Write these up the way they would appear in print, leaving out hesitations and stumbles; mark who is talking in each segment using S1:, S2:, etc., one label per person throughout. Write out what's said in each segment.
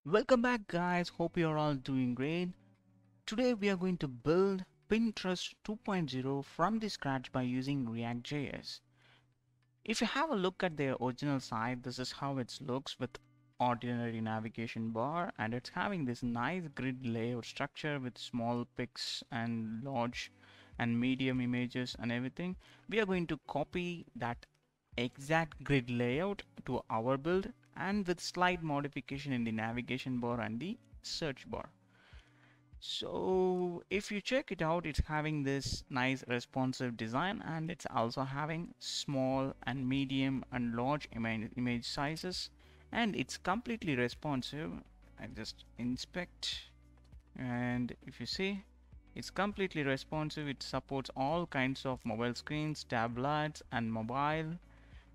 S1: Welcome back, guys. Hope you're all doing great. Today we are going to build Pinterest 2.0 from the scratch by using ReactJS. If you have a look at the original site, this is how it looks with ordinary navigation bar, and it's having this nice grid layout structure with small pics and large and medium images and everything. We are going to copy that exact grid layout to our build and with slight modification in the navigation bar and the search bar. So if you check it out, it's having this nice responsive design, and it's also having small and medium and large image sizes, and it's completely responsive. I just inspect, and if you see, it's completely responsive. It supports all kinds of mobile screens, tablets and mobile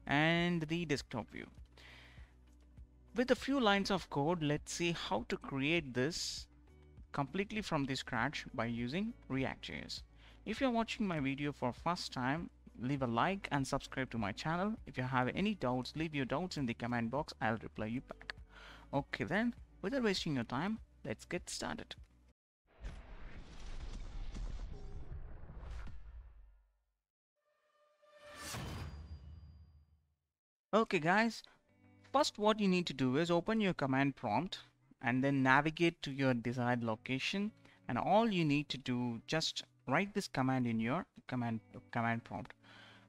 S1: and the desktop view. With a few lines of code, let's see how to create this completely from the scratch by using ReactJS. If you're watching my video for first time, leave a like and subscribe to my channel. If you have any doubts, leave your doubts in the comment box. I'll reply you back. Okay then, without wasting your time, let's get started. Okay guys, first what you need to do is open your command prompt and then navigate to your desired location, and all you need to do, just write this command in your command prompt.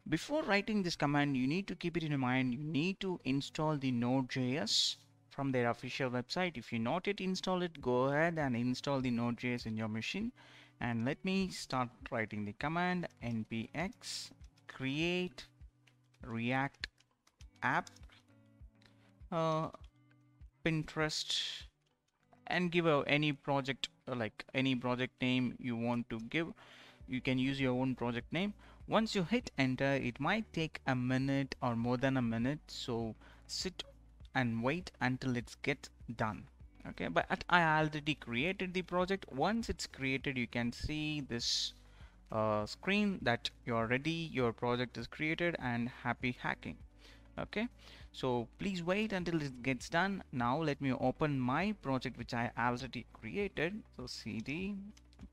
S1: Before writing this command, you need to keep it in mind, you need to install the Node.js from their official website. If you not yet install it, go ahead and install the Node.js in your machine. And let me start writing the command npx create react app Pinterest, and give any project, like any project name you want to give. You can use your own project name. Once you hit enter, it might take a minute or more than a minute, so sit and wait until it's get done. Okay, but I already created the project. Once it's created, you can see this screen that you're ready, your project is created, and happy hacking. Okay, so please wait until it gets done. Now let me open my project which I already created. So cd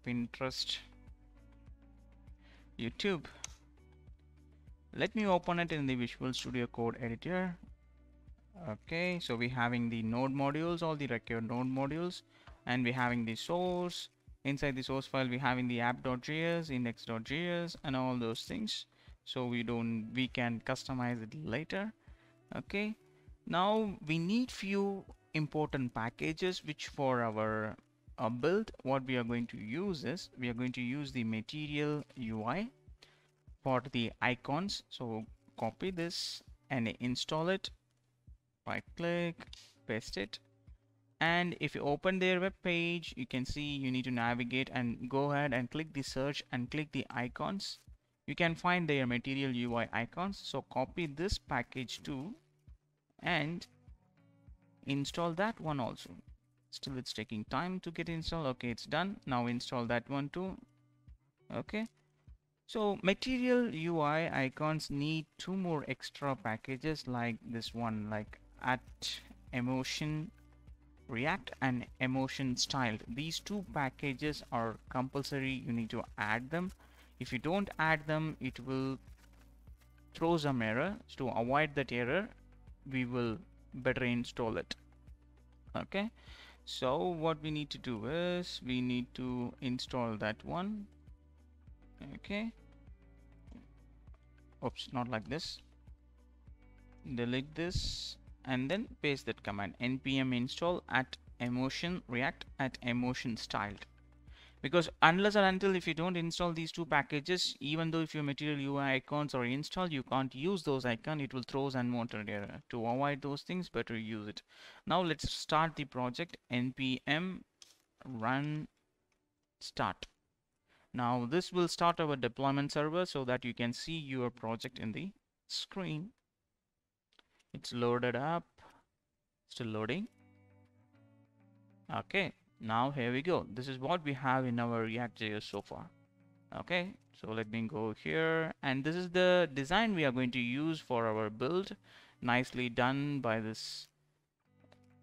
S1: Pinterest YouTube. Let me open it in the Visual Studio Code editor. Okay, so we're having the node modules, all the required node modules, and we're having the source. Inside the source file we're having the app.js, index.js, and all those things, so we can customize it later. Okay, now we need few important packages which for our build, what we are going to use is we are going to use the Material-UI for the icons. So copy this and install it, right click, paste it, and if you open their web page, you can see you need to navigate and go ahead and click the search and click the icons. You can find their Material-UI icons, so copy this package too and install that one also. Still it's taking time to get installed. Okay, it's done. Now install that one too. Okay, so Material-UI icons need two more extra packages like this one, like Attribution React and Emotion Styled. These two packages are compulsory, you need to add them. If you don't add them, it will throw some error. So to avoid that error, we will better install it. Okay, so what we need to do is we need to install that one. Okay, oops, not like this. Delete this and then paste that command npm install at emotion react at emotion styled, because unless or until if you don't install these two packages, even though if your Material-UI icons are installed, you can't use those icons. It will throw unwanted error. To avoid those things, better use it. Now let's start the project. npm run start. Now this will start our deployment server so that you can see your project in the screen. It's loaded up, still loading. Okay, now here we go. This is what we have in our React.js so far. Okay, so let me go here, and this is the design we are going to use for our build. Nicely done by this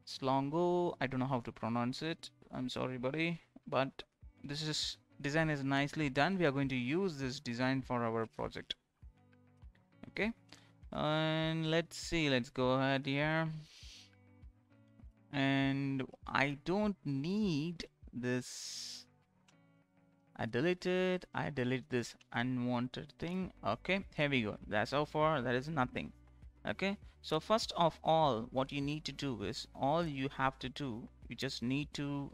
S1: Slongo, I don't know how to pronounce it. I'm sorry, buddy, but this is design is nicely done. We are going to use this design for our project. Okay, and let's see. Let's go ahead here, and I don't need this. I delete this unwanted thing. Okay, here we go. That's so far there is nothing. Okay, so first of all, what you need to do is, all you have to do, you just need to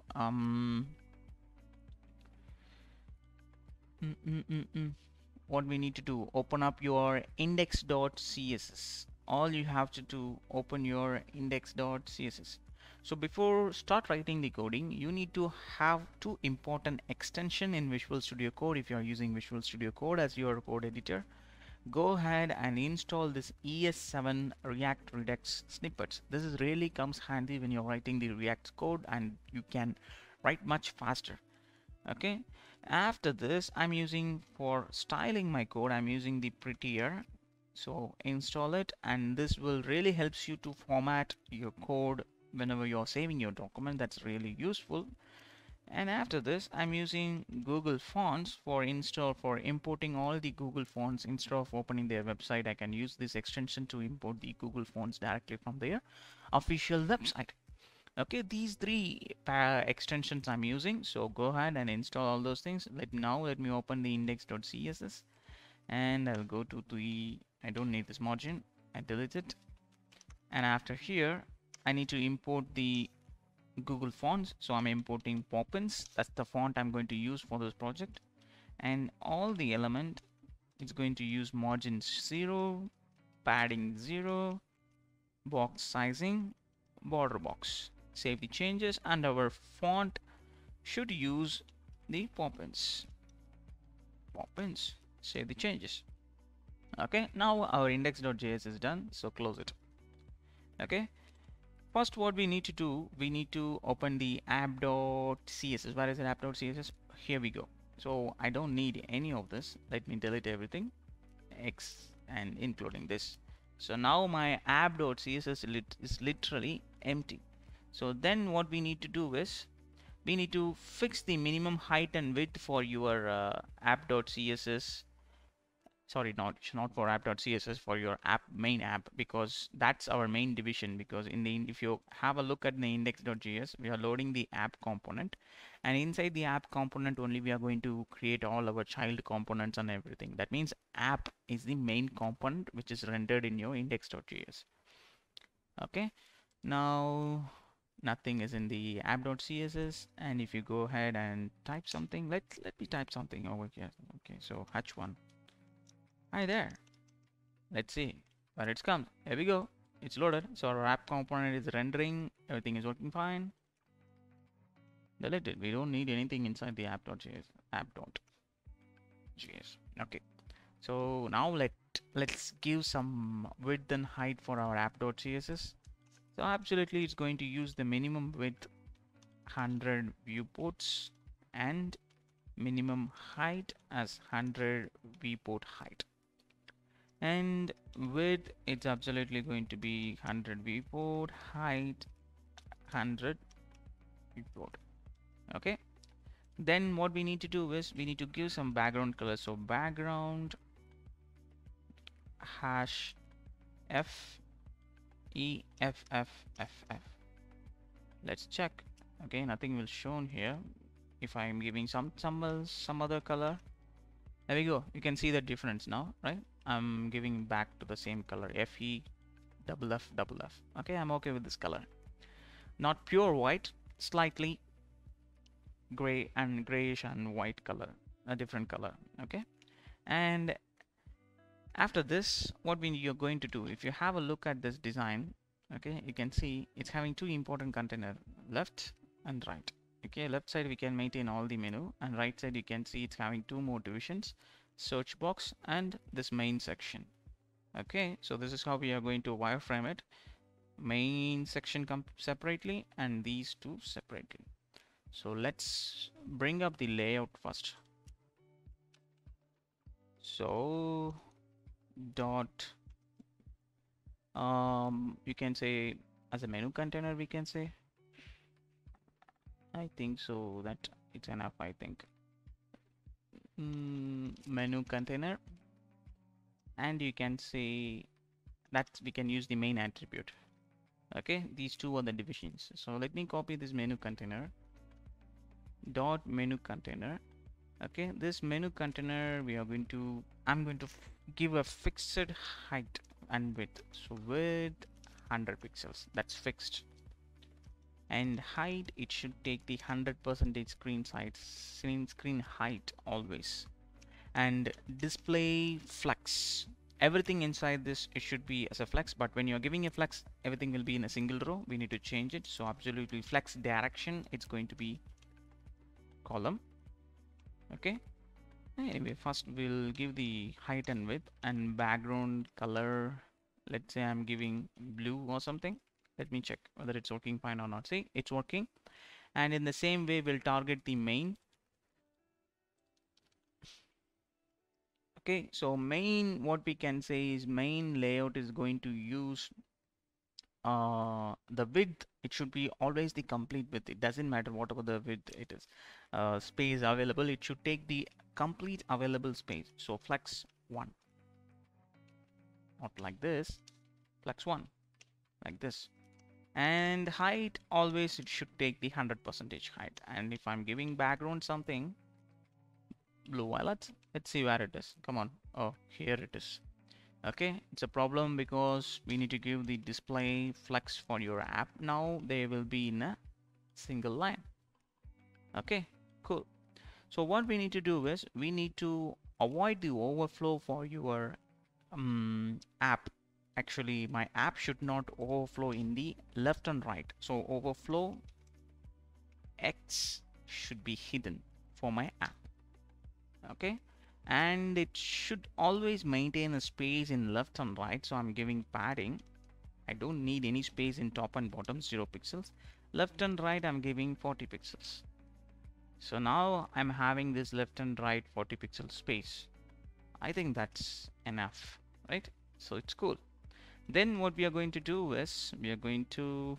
S1: what we need to do, open up your index.css. All you have to do, open your index.css. So before start writing the coding, you need to have two important extension in Visual Studio Code. If you are using Visual Studio Code as your code editor, go ahead and install this ES7 React Redux snippets. This is really comes handy when you're writing the React code, and you can write much faster. Okay, after this, I'm using for styling my code, I'm using the prettier. So install it, and this will really helps you to format your code whenever you're saving your document. That's really useful. And after this, I'm using Google Fonts for install, for importing all the Google Fonts. Instead of opening their website, I can use this extension to import the Google Fonts directly from their official website. Okay, these three extensions I'm using. So go ahead and install all those things. Let me open the index.css, and I'll go to the, I don't need this margin, I delete it. And after here, I need to import the Google Fonts. So I'm importing Poppins. That's the font I'm going to use for this project. And all the element, it's going to use margin 0, padding 0, box sizing, border box. Save the changes, and our font should use the Poppins. Save the changes. Okay, now our index.js is done, so close it. Okay, first what we need to do, we need to open the app.css. Where is it? App.css. Here we go. So I don't need any of this. Let me delete everything, X and including this. So now my app.css is literally empty. So then what we need to do is, we need to fix the minimum height and width for your app.css. Sorry, not for app.css, for your main app, because that's our main division. Because if you have a look at the index.js, we are loading the app component, and inside the app component only we are going to create all our child components and everything. That means app is the main component which is rendered in your index.js. Okay, now nothing is in the app.css, and if you go ahead and type something, let me type something over here. Okay, so h1. Hi there. Let's see where it's come. Here we go. It's loaded. So our app component is rendering. Everything is working fine. Delete it. We don't need anything inside the app.js. App.js. Okay. So now let's give some width and height for our app.css. So absolutely, it's going to use the minimum width 100 viewports and minimum height as 100 viewport height. And width, it's absolutely going to be 100 viewport, height 100 viewport. Okay, then what we need to do is, we need to give some background color. So background hash f e f f f f. Let's check. Okay, nothing will shown here. If I'm giving some other color, there we go. You can see the difference now, right? I'm giving back to the same color, fe double f double f. Okay, I'm okay with this color. Not pure white, slightly gray and grayish and white color, a different color. Okay, and after this, what you're going to do, if you have a look at this design, okay, you can see it's having two important container, left and right. Okay, left side we can maintain all the menu, and right side you can see it's having two more divisions, search box and this main section. Okay, so this is how we are going to wireframe it. Main section comes separately and these two separately. So let's bring up the layout first. So dot you can say as a menu container, we can say. I think so that it's enough. I think menu container, and you can say that we can use the main attribute. Okay, these two are the divisions. So let me copy this menu container dot menu container. Okay, this menu container we are going to I'm going to give a fixed height and width. So width 100 pixels, that's fixed, and height it should take the 100% screen height always, and display flex, everything inside this it should be as a flex, but when you're giving a flex everything will be in a single row. We need to change it, so absolutely flex direction it's going to be column. Okay, anyway, first we'll give the height and width, and background color, let's say I'm giving blue or something. Let me check whether it's working fine or not. See, it's working. And in the same way we'll target the main. Okay, so main, what we can say is main layout is going to use the width. It should be always the complete width. It doesn't matter whatever the width it is, space available, it should take the complete available space. So flex 1, not like this, flex 1 like this. And height always it should take the 100% height. And if I'm giving background something blue violet, let's see where it is. Come on, oh, here it is. Okay, it's a problem because we need to give the display flex for your app. Now they will be in a single line. Okay, cool. So what we need to do is we need to avoid the overflow for your app. Actually my app should not overflow in the left and right, so overflow X should be hidden for my app. Okay, and it should always maintain a space in left and right, so I'm giving padding. I don't need any space in top and bottom, 0 pixels. Left and right I'm giving 40 pixels. So now I'm having this left and right 40 pixel space. I think that's enough, right? So it's cool. Then what we are going to do is we are going to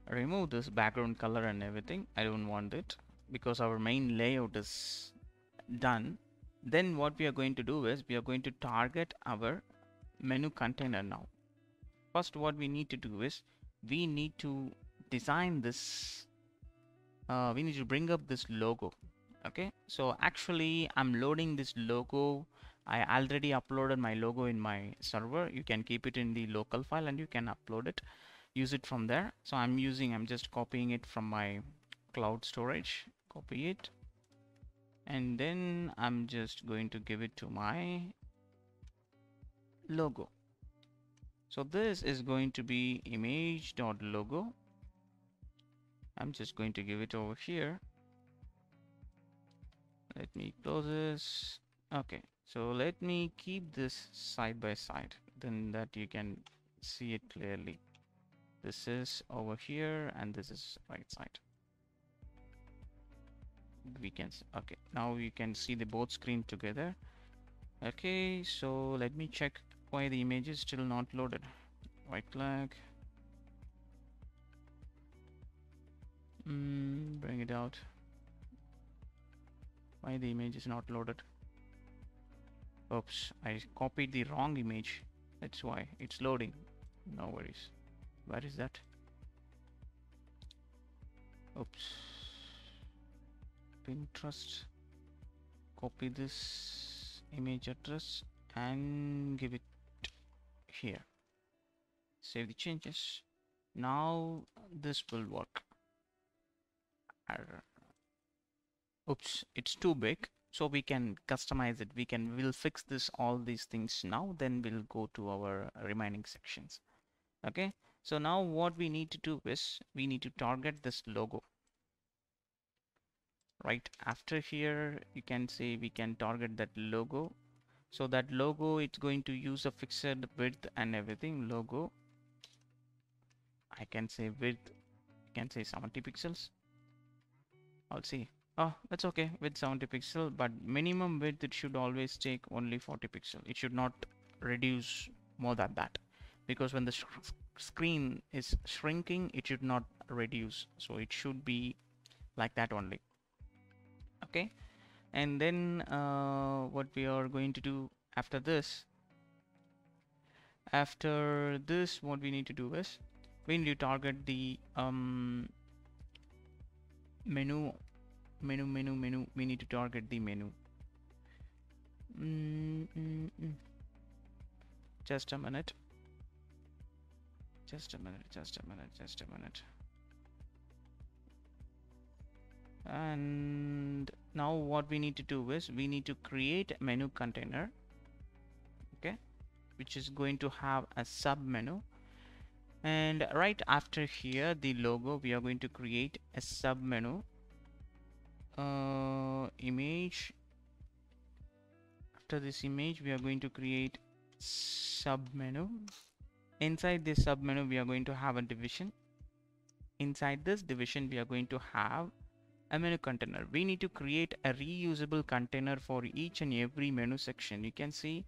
S1: remove this background color and everything. I don't want it because our main layout is done. Then what we are going to do is we are going to target our menu container now. First what we need to do is we need to design this, we need to bring up this logo. Okay, so actually I'm loading this logo. I already uploaded my logo in my server. You can keep it in the local file and you can upload it, use it from there. So I'm just copying it from my cloud storage, copy it, and then I'm just going to give it to my logo. So this is going to be image.logo. I'm just going to give it over here. Let me close this. Okay, so let me keep this side by side, then that you can see it clearly. This is over here and this is right side. We can, okay, now you can see the both screen together. Okay, so let me check why the image is still not loaded. Right click, bring it out. Why the image is not loaded? Oops, I copied the wrong image. That's why it's loading. No worries. Where is that? Oops. Pinterest. Copy this image address and give it here. Save the changes. Now this will work. Oops, it's too big, so we can customize it. We'll fix all these things now, then we'll go to our remaining sections. Okay, so now what we need to do is we need to target this logo. Right after here you can say we can target that logo. So that logo, it's going to use a fixed width and everything. Logo, I can say width, I can say 70 pixels. I'll see. Oh, that's okay with 70 pixel, but minimum width it should always take only 40 pixel. It should not reduce more than that, because when the screen is shrinking, it should not reduce, so it should be like that only. Okay, and then what we are going to do after this, what we need to do is we need to target the menu. We need to target the menu. Just a minute. And now what we need to do is we need to create a menu container, okay, which is going to have a sub menu, and right after here the logo we are going to create a sub menu image. After this image we are going to create sub menu. Inside this sub menu we are going to have a division. Inside this division we are going to have a menu container. We need to create a reusable container for each and every menu section. You can see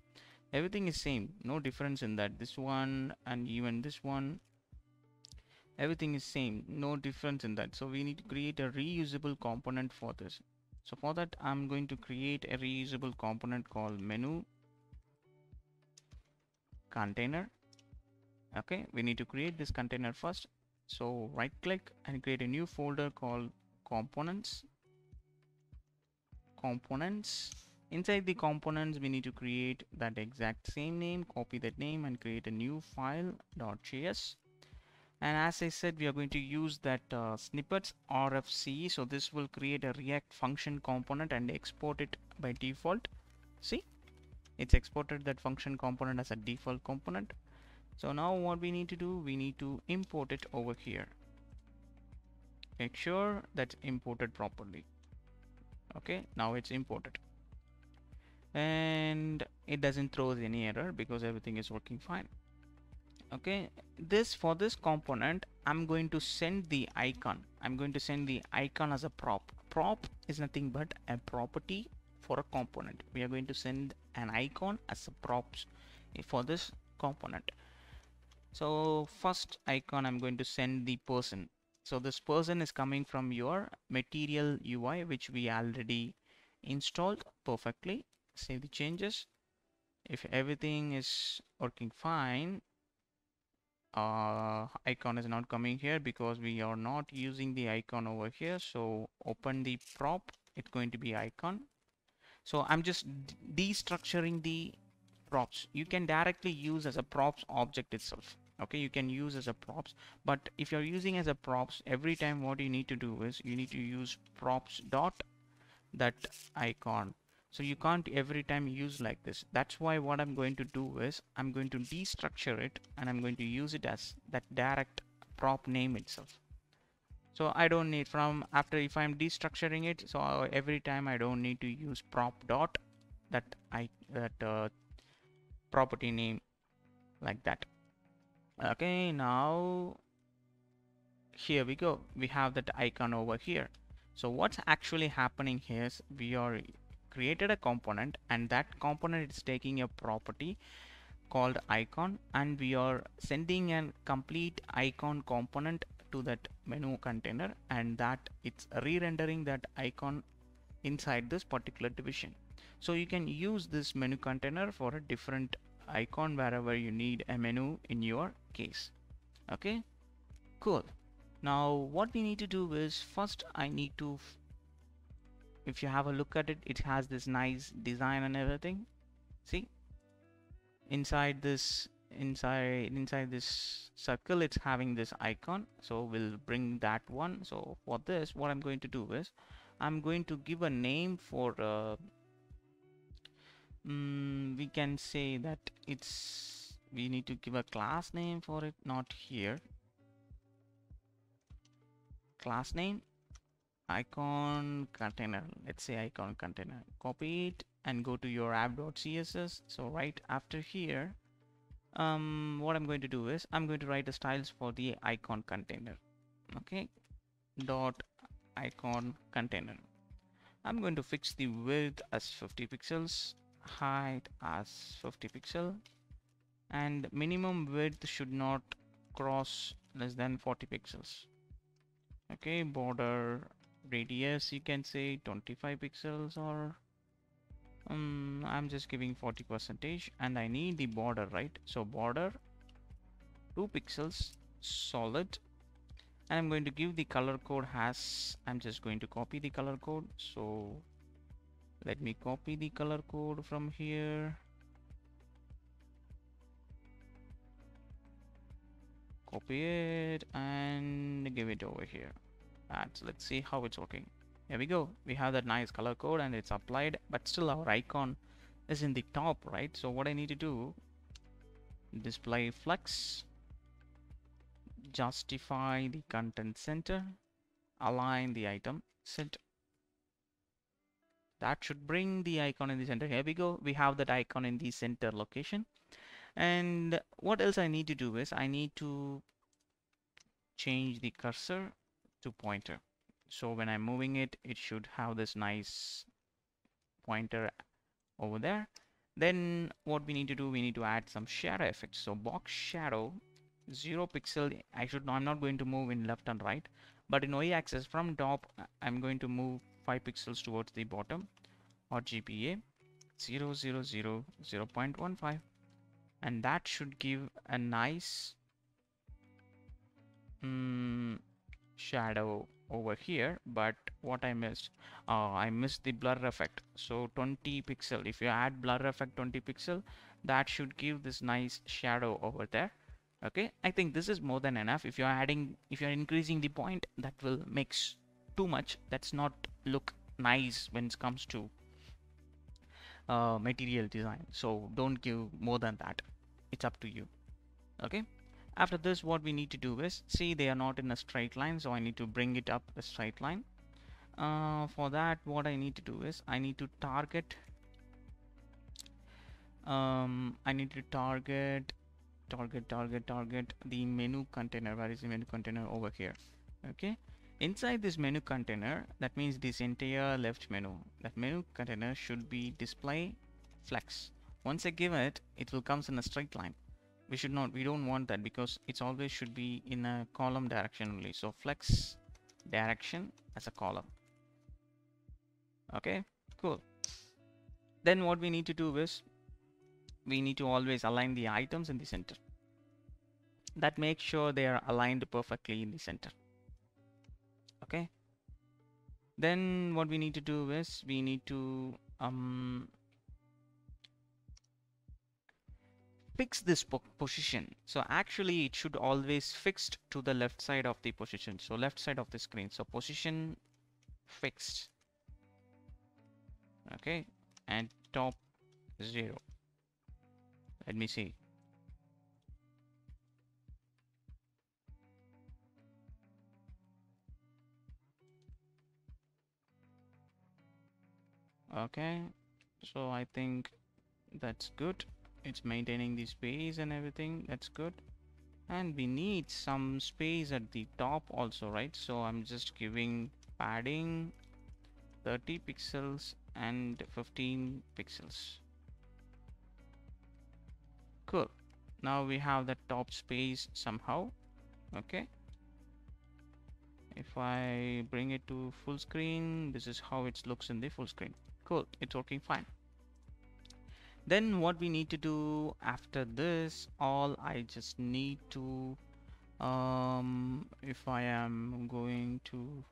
S1: everything is same, no difference in that. This one and even this one, everything is same, no difference in that. So we need to create a reusable component for this. So for that I'm going to create a reusable component called menu container. Okay, we need to create this container first. So right click and create a new folder called components. Inside the components we need to create that exact same name, copy that name and create a new file .js. And as I said, we are going to use that snippets RFC. So this will create a React function component and export it by default. See, it's exported that function component as a default component. So now what we need to do, we need to import it over here. Make sure that's imported properly. Okay, now it's imported and it doesn't throw any error because everything is working fine. Okay, for this component I'm going to send the icon. I'm going to send the icon as a prop. Prop is nothing but a property for a component. We are going to send an icon as a props for this component. So first icon I'm going to send the person. So this person is coming from your Material-UI, which we already installed perfectly. Save the changes. If everything is working fine, icon is not coming here because we are not using the icon over here. So open the prop, it's going to be icon. So I'm just destructuring the props. You can directly use as a props object itself. Okay, you can use as a props, but if you're using as a props, every time what you need to do is you need to use props dot that icon. So you can't every time use like this. That's why what I'm going to do is I'm going to destructure it and I'm going to use it as that direct prop name itself. So I don't need from after if I'm destructuring it, so every time I don't need to use prop dot that property name like that. Okay, now here we go, we have that icon over here. So what's actually happening here is we are created a component and that component is taking a property called icon and we are sending a complete icon component to that menu container and that it's re-rendering that icon inside this particular division. So you can use this menu container for a different icon wherever you need a menu in your case. Okay, cool. Now what we need to do is first I need to, if you have a look at it, it has this nice design and everything. See, inside this circle it's having this icon, so we'll bring that one. So for this what I'm going to do is I'm going to give a name for we can say that we need to give a class name for it, not here. Class name icon container, let's say icon container. Copy it and go to your app.css. So right after here what I'm going to do is I'm going to write the styles for the icon container. Okay, dot icon container. I'm going to fix the width as 50 pixels, height as 50 pixel, and minimum width should not cross less than 40 pixels. Okay, border radius you can say 25 pixels, or I'm just giving 40 percentage, and I need the border, right? So border 2 pixels solid, and I'm going to give the color code has, I'm just going to copy the color code. So let me copy the color code from here, copy it and give it over here. And let's see how it's working. There we go. We have that nice color code and it's applied, but still our icon is in the top, right? So what I need to do, display flex, justify the content center, align the item center. That should bring the icon in the center. Here we go. We have that icon in the center location. And what else I need to do is I need to change the cursor to pointer. So when I'm moving it, it should have this nice pointer over there. Then what we need to do, we need to add some shadow effects. So box shadow 0 pixel. I'm not going to move in left and right, but in y-axis from top I'm going to move 5 pixels towards the bottom, or GPA 0 0 0 0.15, and that should give a nice shadow over here. But what I missed, I missed the blur effect. So 20 pixel, if you add blur effect 20 pixel, that should give this nice shadow over there. Okay, I think this is more than enough. If you're increasing the point, that will mix too much. That's not look nice when it comes to material design. So don't give more than that. It's up to you. Okay, after this what we need to do is, see, they are not in a straight line, so I need to bring it up a straight line. For that what I need to do is I need to target target the menu container. Where is the menu container? Over here. Okay, inside this menu container, that means this entire left menu, that menu container should be display flex. Once I give it, it will comes in a straight line. We don't want that, because it's always should be in a column direction only. So flex direction as a column. Okay, cool. Then what we need to do is we need to always align the items in the center. That makes sure they are aligned perfectly in the center. Okay, then what we need to do is we need to fix this position. So actually it should always fixed to the left side of the position, so left side of the screen. So position fixed. Okay, and top 0. Let me see. Okay, so I think that's good. It's maintaining the space and everything. That's good. And we need some space at the top also, right? So I'm just giving padding 30 pixels and 15 pixels. Cool. Now we have the top space somehow. Okay, if I bring it to full screen, this is how it looks in the full screen. Cool, it's working fine. Then what we need to do after this, all I just need to if I am going to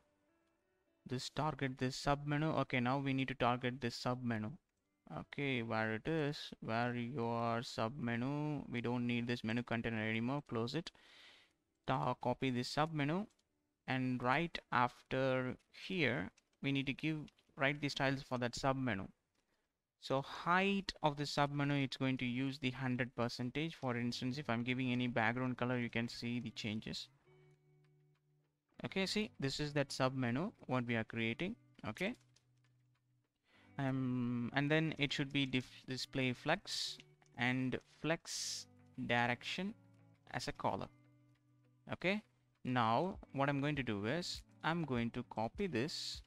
S1: this target this sub menu. Okay, now we need to target this sub menu. Okay, where it is, where your sub menu, we don't need this menu container anymore. Close it. Copy this sub menu, and right after here we need to write the styles for that sub menu. So height of the sub menu, it's going to use the 100%. For instance, if I'm giving any background color, you can see the changes. Okay, see, this is that sub menu what we are creating. Okay, and then it should be display flex and flex direction as a column. Okay, now what I'm going to do is I'm going to copy this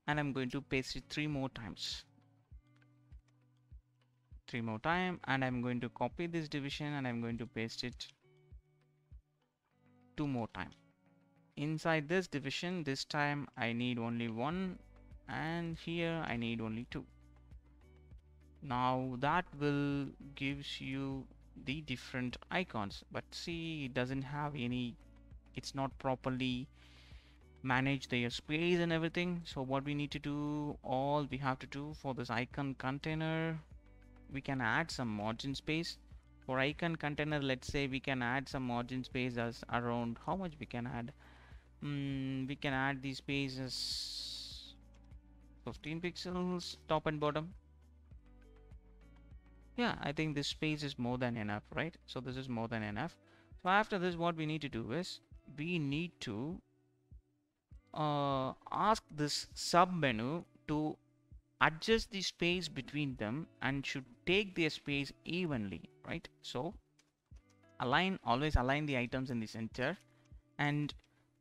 S1: and I'm going to paste it 3 more times. 3 more times, and I'm going to copy this division and I'm going to paste it two more time. Inside this division, this time I need only one, and here I need only two. Now that will gives you the different icons, but see, it doesn't have any, it's not properly manage their space and everything. So what we need to do, all we have to do for this icon container, we can add some margin space. For icon container, let's say we can add some margin space as around, how much we can add? We can add these spaces 15 pixels top and bottom. Yeah, I think this space is more than enough, right? So this is more than enough. So after this, what we need to do is we need to ask this sub menu to adjust the space between them and should take their space evenly, right? So align, always align the items in the center and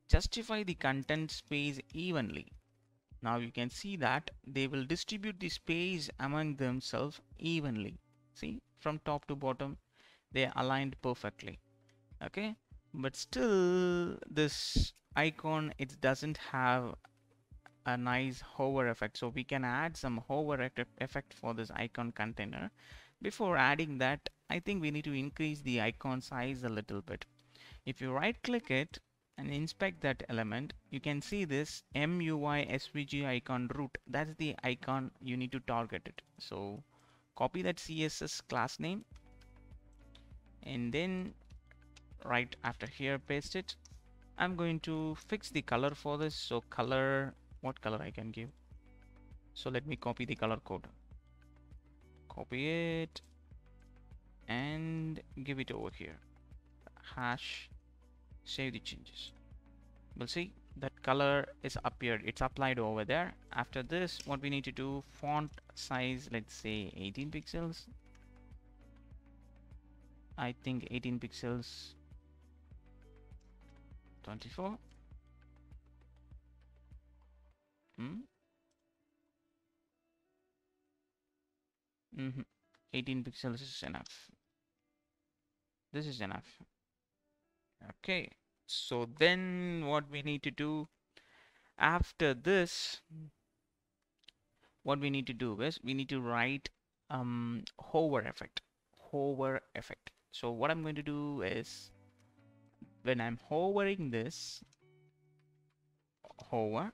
S1: justify the content space evenly. Now you can see that they will distribute the space among themselves evenly. See, from top to bottom, they are aligned perfectly. Okay, but still this icon, it doesn't have a nice hover effect, so we can add some hover effect for this icon container. Before adding that, I think we need to increase the icon size a little bit. If you right click it and inspect that element, you can see this MUI SVG icon root. That's the icon you need to target it. So copy that CSS class name and then right after here paste it. I'm going to fix the color for this. So color, what color I can give? So let me copy the color code. Copy it and give it over here. Hash, save the changes. We'll see that color is appeared, it's applied over there. After this, what we need to do, font size, let's say 18 pixels. I think 18 pixels, 24. 18 pixels is enough. This is enough. Okay, so then what we need to do after this, what we need to do is we need to write hover effect. So what I'm going to do is when I'm hovering this hover,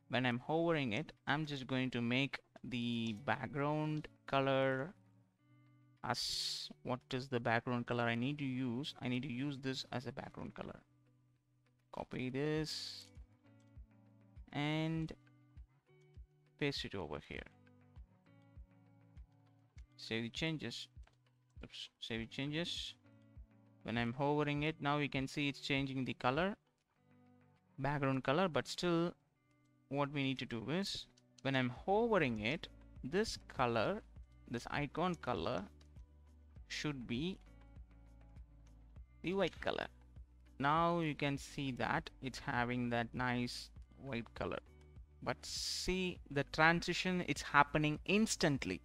S1: when I'm hovering it, I'm just going to make the background color as, what is the background color I need to use? I need to use this as a background color. Copy this and paste it over here. Save the changes. Oops, save the changes. When I'm hovering it, now you can see it's changing the color, background color, but still what we need to do is when I'm hovering it, this color, this icon color should be the white color. Now you can see that it's having that nice white color, but see the transition, it's happening instantly.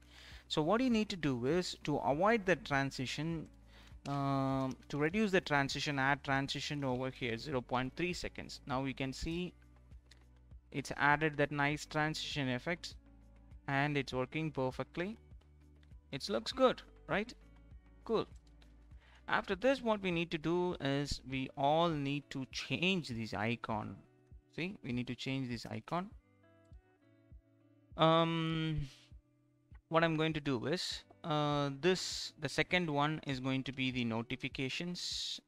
S1: So what you need to do is to avoid the transition, to reduce the transition, add transition over here 0.3 seconds. Now you can see it's added that nice transition effects and it's working perfectly. It looks good, right? Cool. After this, what we need to do is we all need to change this icon. See, we need to change this icon. What I'm going to do is the second one is going to be the notifications,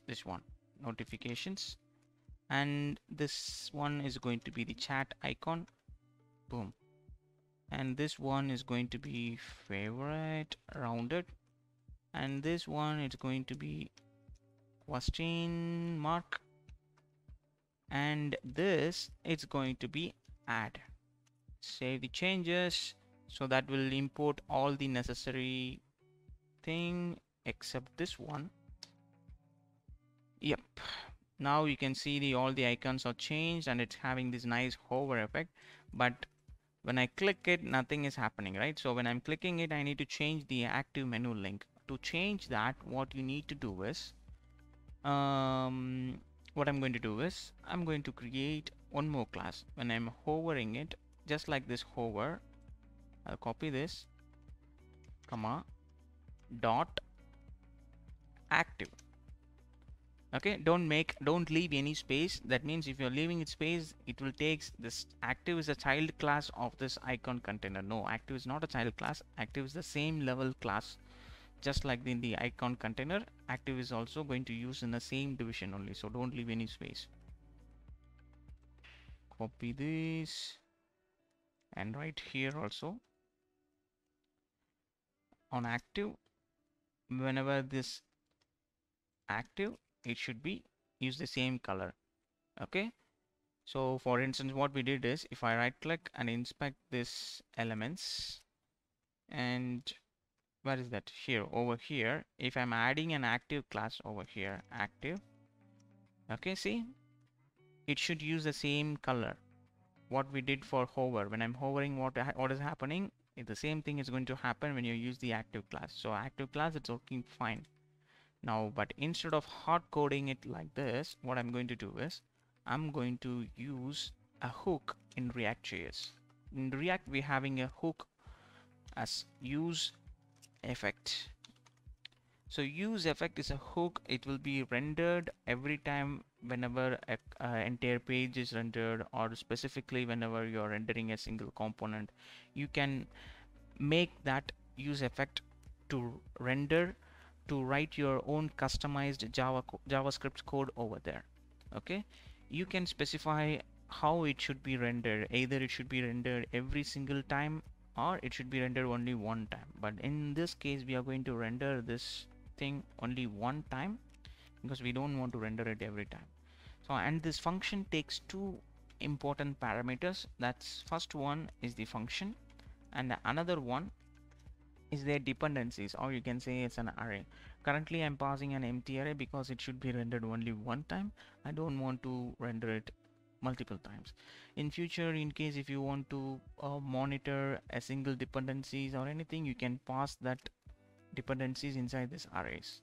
S1: this one, notifications, and this one is going to be the chat icon. Boom. And this one is going to be favorite rounded, and this one is going to be question mark, and this it's going to be add. Save the changes. So that will import all the necessary thing except this one. Yep. Now you can see all the icons are changed and it's having this nice hover effect, but when I click it, nothing is happening, right? So when I'm clicking it, I need to change the active menu link. To change that, what you need to do is what I'm going to do is I'm going to create one more class. When I'm hovering it, just like this hover, I'll copy this, comma, dot active. Okay, don't leave any space. That means if you're leaving it space, it will take this. Active is a child class of this icon container. No, active is not a child class. Active is the same level class, just like in the icon container. Active is also going to use in the same division only, so don't leave any space. Copy this, and right here also on active, whenever this active, it should be use the same color. Okay, so for instance, what we did is if I right click and inspect this elements, and where is that? Here, over here, if I'm adding an active class over here, active, okay, see, it should use the same color what we did for hover. When I'm hovering, what is happening? The same thing is going to happen when you use the active class. So active class, it's working fine now. But instead of hard coding it like this, what I'm going to do is I'm going to use a hook in React.js. In React, we're having a hook as use effect. So use effect is a hook. It will be rendered every time whenever a entire page is rendered, or specifically whenever you're rendering a single component. You can make that use effect to render, to write your own customized JavaScript code over there. Okay, you can specify how it should be rendered. Either it should be rendered every single time, or it should be rendered only one time. But in this case, we are going to render this thing only one time, because we don't want to render it every time. So, and this function takes two important parameters. That's first one is the function, and the another one is their dependencies, or you can say it's an array. Currently I'm passing an empty array because it should be rendered only one time. I don't want to render it multiple times. In future, in case if you want to monitor a single dependencies or anything, you can pass that dependencies inside this arrays.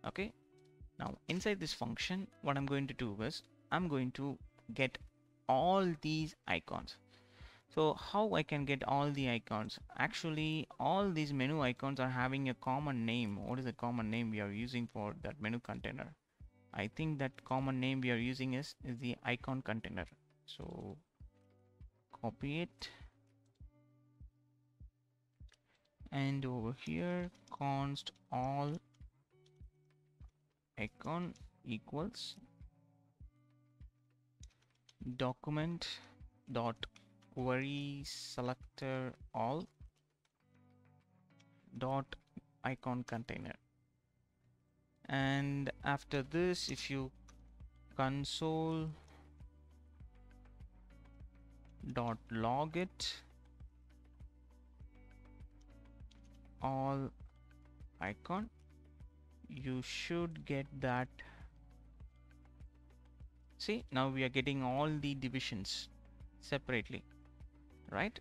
S1: Okay, now inside this function, what I'm going to do is I'm going to get all these icons. So how I can get all the icons? Actually, all these menu icons are having a common name. What is the common name we are using for that menu container? I think that common name we are using is the icon container. So copy it, and over here const all icon equals document dot query selector all dot icon container. And after this, if you console dot log it all icon, you should get that. See, now we are getting all the divisions separately, right?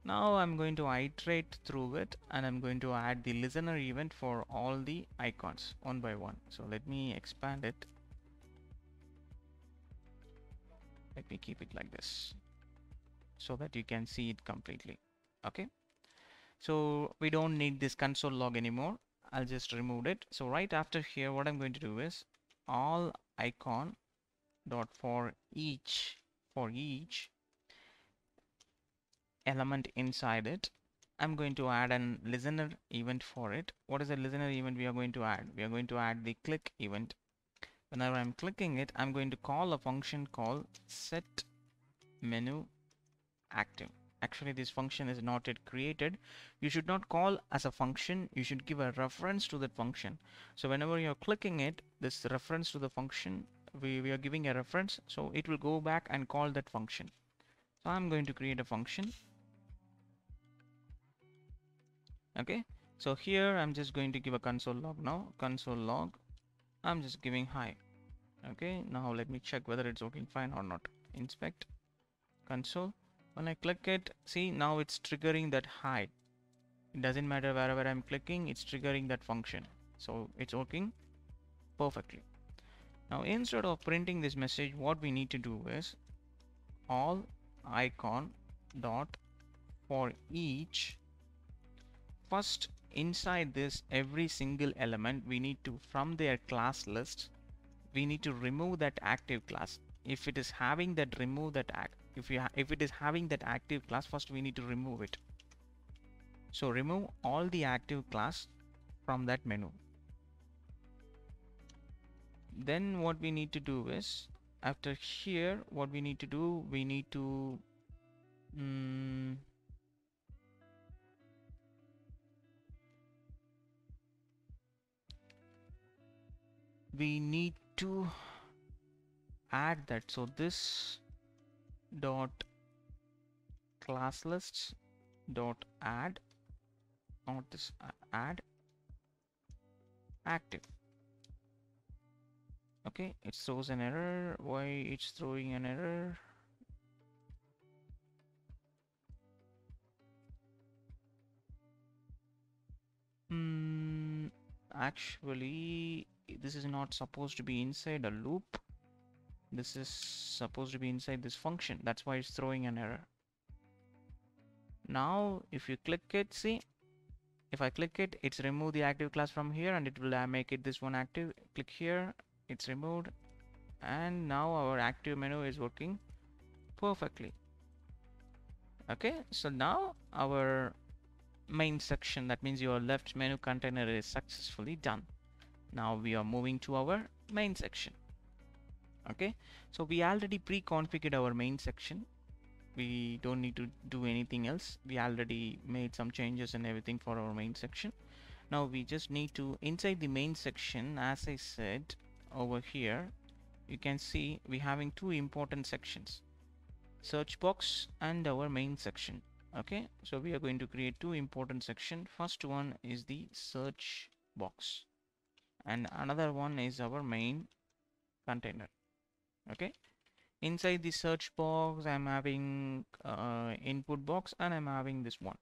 S1: Now I'm going to iterate through it, and I'm going to add the listener event for all the icons one by one. So let me expand it. Let me keep it like this so that you can see it completely. Okay, so we don't need this console log anymore. I'll just remove it. So right after here, what I'm going to do is all icon dot for each element inside it, I'm going to add an listener event for it. What is the listener event we are going to add? We are going to add the click event. Whenever I'm clicking it, I'm going to call a function called set menu active. Actually, this function is not yet created. You should not call as a function. You should give a reference to that function. So whenever you're clicking it, this reference to the function, we are giving a reference, so it will go back and call that function. So I'm going to create a function. Okay, so here I'm just going to give a console log. Now console log, I'm just giving hi. Okay, now let me check whether it's working fine or not. Inspect console. When I click it, see, now it's triggering that hi. It doesn't matter wherever I'm clicking, it's triggering that function. So it's working perfectly. Now instead of printing this message, what we need to do is all icon dot for each. First, inside this every single element we need to, from their class list, we need to remove that active class. If it is having that, remove that if it is having that active class, first we need to remove it. So remove all the active class from that menu. Then what we need to do is, after here, what we need to do, we need to add that. So this dot class lists dot add, not this, add active. Okay, it throws an error. Why it's throwing an error? Actually, this is not supposed to be inside a loop. This is supposed to be inside this function. That's why it's throwing an error. Now, if you click it, see, if I click it, it's remove the active class from here, and it will make it this one active. Click here, it's removed, and now our active menu is working perfectly. Okay, so now our main section, that means your left menu container, is successfully done. Now we are moving to our main section. Okay, so we already pre-configured our main section. We don't need to do anything else. We already made some changes and everything for our main section. Now we just need to, inside the main section, as I said over here, you can see we having two important sections, search box and our main section. Okay, so we are going to create two important sections. First one is the search box and another one is our main container. Okay, inside the search box I'm having input box, and I'm having this one,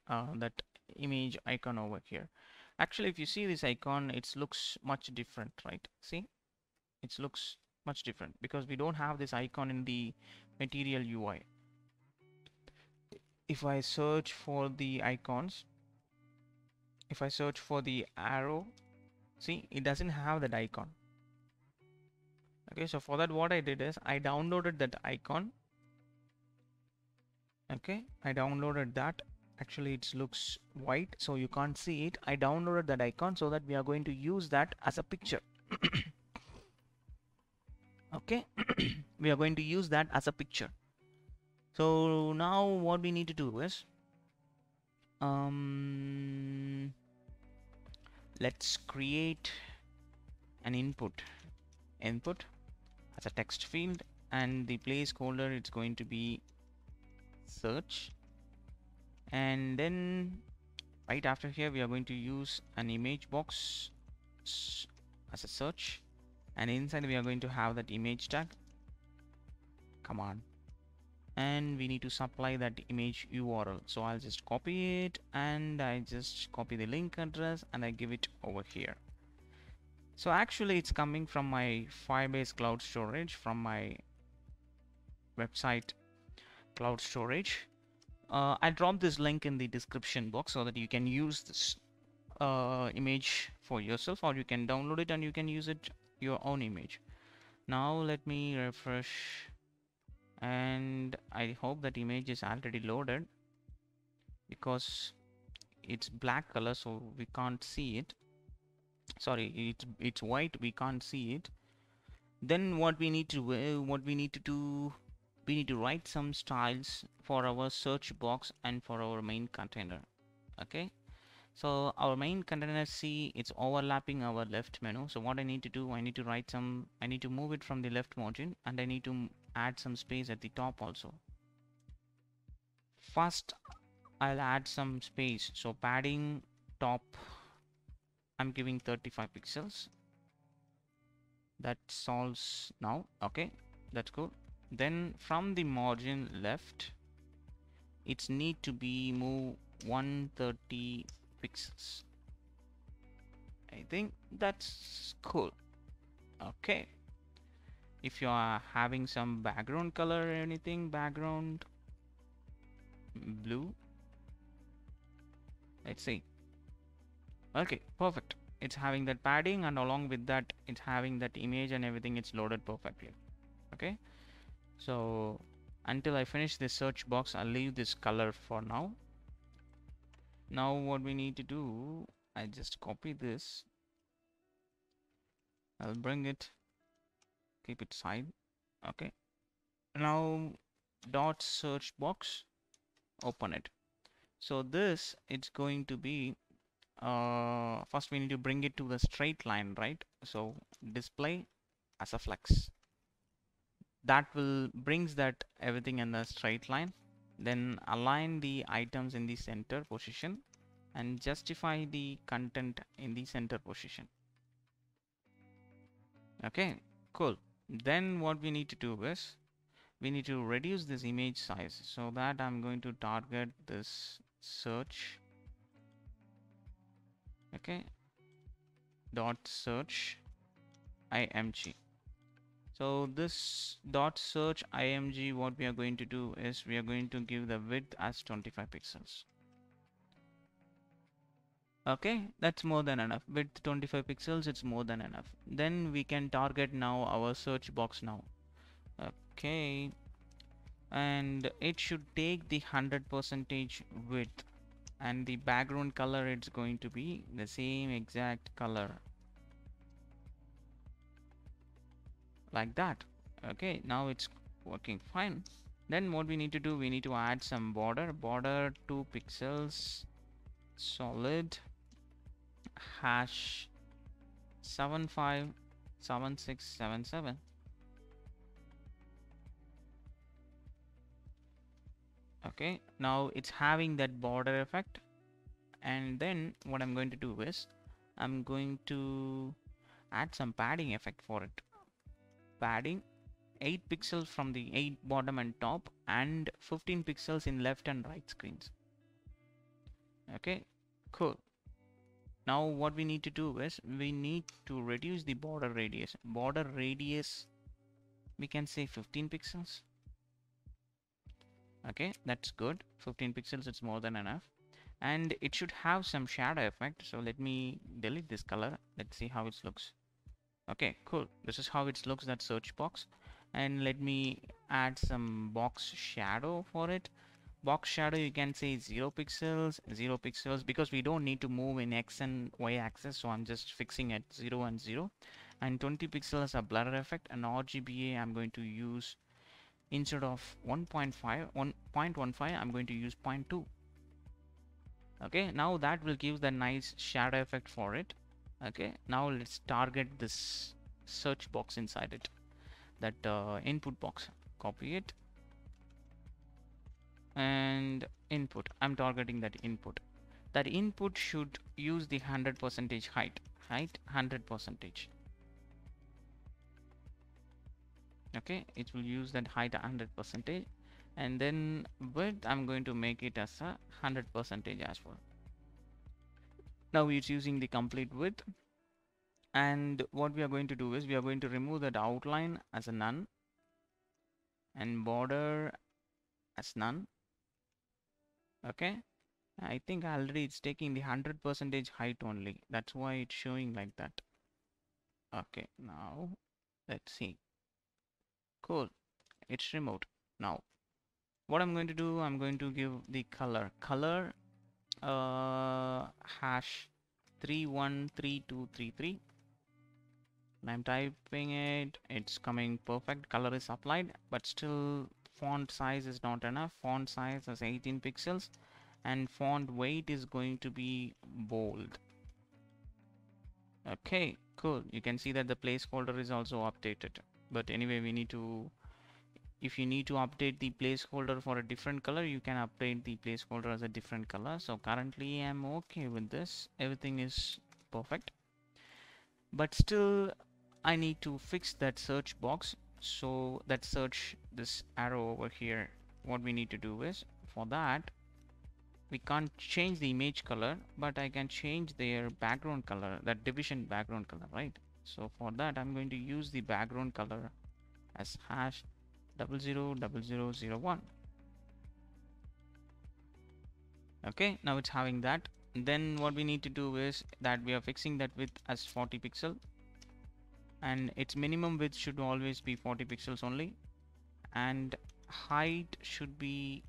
S1: that image icon over here. Actually, if you see this icon, it looks much different, right? See, it looks much different because we don't have this icon in the Material UI. If I search for the icons, if I search for the arrow, see, it doesn't have that icon. Okay, so for that, what I did is I downloaded that icon. Okay, I downloaded that. Actually, it looks white, so you can't see it. I downloaded that icon so that we are going to use that as a picture. Okay, we are going to use that as a picture. So now what we need to do is, let's create an input as a text field, and the placeholder, it's going to be search, and then right after here we are going to use an image box as a search, and inside we are going to have that image tag. Come on, and we need to supply that image URL. So I'll just copy it, and I just copy the link address and I give it over here. So actually it's coming from my Firebase cloud storage, from my website cloud storage. I'll drop this link in the description box so that you can use this image for yourself, or you can download it and you can use it your own image. Now let me refresh, and I hope that image is already loaded because it's black color, so we can't see it. Sorry, it's white, we can't see it. Then what we need to do, we need to write some styles for our search box and for our main container. Okay, so our main container, see, it's overlapping our left menu. So what I need to do, I need to move it from the left margin, and I need to add some space at the top also. First I'll add some space, so padding top, I'm giving 35 pixels. That solves now. Okay, that's cool. Then from the margin left, it's need to be move 130 pixels. I think that's cool. Okay, if you are having some background color or anything, background blue, let's see. Okay, perfect. It's having that padding, and along with that it's having that image and everything. It's loaded perfectly. Okay, so until I finish this search box, I'll leave this color for now. Now what we need to do, I just copy this, I'll bring it, keep it side. Okay, now dot search box, open it. So this, it's going to be first we need to bring it to the straight line, right? So display as a flex, that will brings that everything in the straight line. Then align the items in the center position and justify the content in the center position. Okay, cool. Then what we need to do is we need to reduce this image size, so that I'm going to target this search. Okay, dot search img. So this dot search img, what we are going to do is we are going to give the width as 25 pixels. Okay, that's more than enough. Width 25 pixels, it's more than enough. Then we can target now our search box now. Okay, and it should take the 100% width, and the background color, it's going to be the same exact color, like that. Okay, now it's working fine. Then what we need to do, we need to add some border 2 pixels, solid, hash 757677. Okay, now it's having that border effect. And then what I'm going to do is I'm going to add some padding effect for it. Padding 8 pixels from the 8 bottom and top, and 15 pixels in left and right screens. Okay, cool. Now what we need to do is we need to reduce the border radius. Border radius, we can say 15 pixels. Okay, that's good. 15 pixels, it's more than enough. And it should have some shadow effect. So let me delete this color. Let's see how it looks. Okay, cool. This is how it looks, that search box. And let me add some box shadow for it. Box shadow, you can say 0 pixels, because we don't need to move in X and Y axis. So I'm just fixing at 0 and 0. And 20 pixels a blur effect. And RGBA, I'm going to use, instead of 1.15, I'm going to use 0.2. Okay, now that will give the nice shadow effect for it. Okay, now let's target this search box inside it, that input box. Copy it, and input, I'm targeting that input. That input should use the 100% height 100%. Okay, it will use that height 100%. And then width, I'm going to make it as a 100% as well. Now it's using the complete width. And what we are going to do is we are going to remove that outline as a none and border as none. Okay, I think already it's taking the 100% height only, that's why it's showing like that. Okay, now let's see. Cool, it's removed. Now what I'm going to do, I'm going to give the color hash 313233. and I'm typing it, it's coming perfect, color is applied, but still font size is not enough. Font size is 18 pixels and font weight is going to be bold. Okay, cool. You can see that the placeholder is also updated, but anyway, we need to, if you need to update the placeholder for a different color, you can update the placeholder as a different color. So currently I'm okay with this, everything is perfect, but still I need to fix that search box. So that search, this arrow over here, what we need to do is, for that we can't change the image color, but I can change their background color, that division background color, right? So for that I'm going to use the background color as hash 000001. Okay, now it's having that. Then what we need to do is that we are fixing that width as 40 pixel, and its minimum width should always be 40 pixels only, and height should be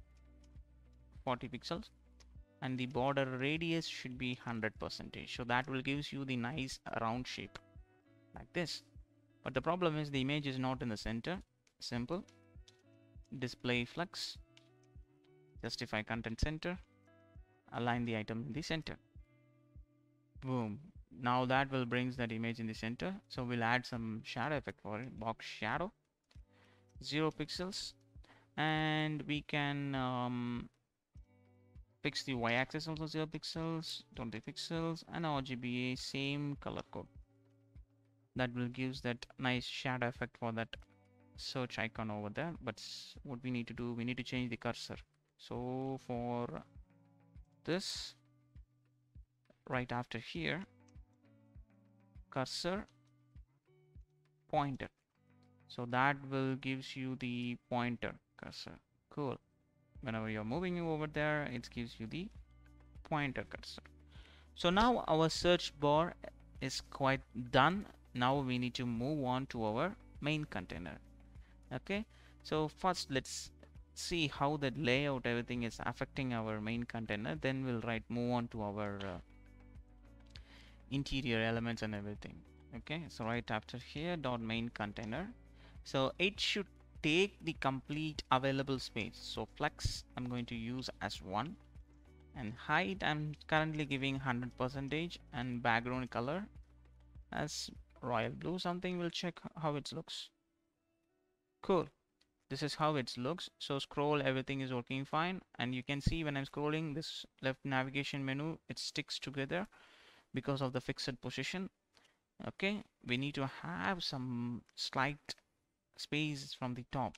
S1: 40 pixels, and the border radius should be 100%. So that will gives you the nice round shape like this. But the problem is the image is not in the center. Simple. Display flex, justify content center, align the item in the center. Boom. Now that will brings that image in the center. So we'll add some shadow effect for it. Box shadow, 0 pixels, and we can fix the y-axis also 0 pixels, 20 pixels, and RGBA same color code. That will gives that nice shadow effect for that search icon over there. But what we need to do, we need to change the cursor. So for this, right after here, cursor pointer. So that will gives you the pointer cursor. Cool. Whenever you're moving over there, it gives you the pointer cursor. So now our search bar is quite done. Now we need to move on to our main container. Okay, so first let's see how that layout everything is affecting our main container. Then we'll move on to our interior elements and everything. Okay, so right after here dot main container, so it should take the complete available space. So flex I'm going to use as 1, and height I'm currently giving 100%, and background color as royal blue something. We'll check how it looks. Cool. This is how it looks. So scroll, everything is working fine, and you can see when I'm scrolling this left navigation menu, it sticks together because of the fixed position. Okay, we need to have some slight space from the top.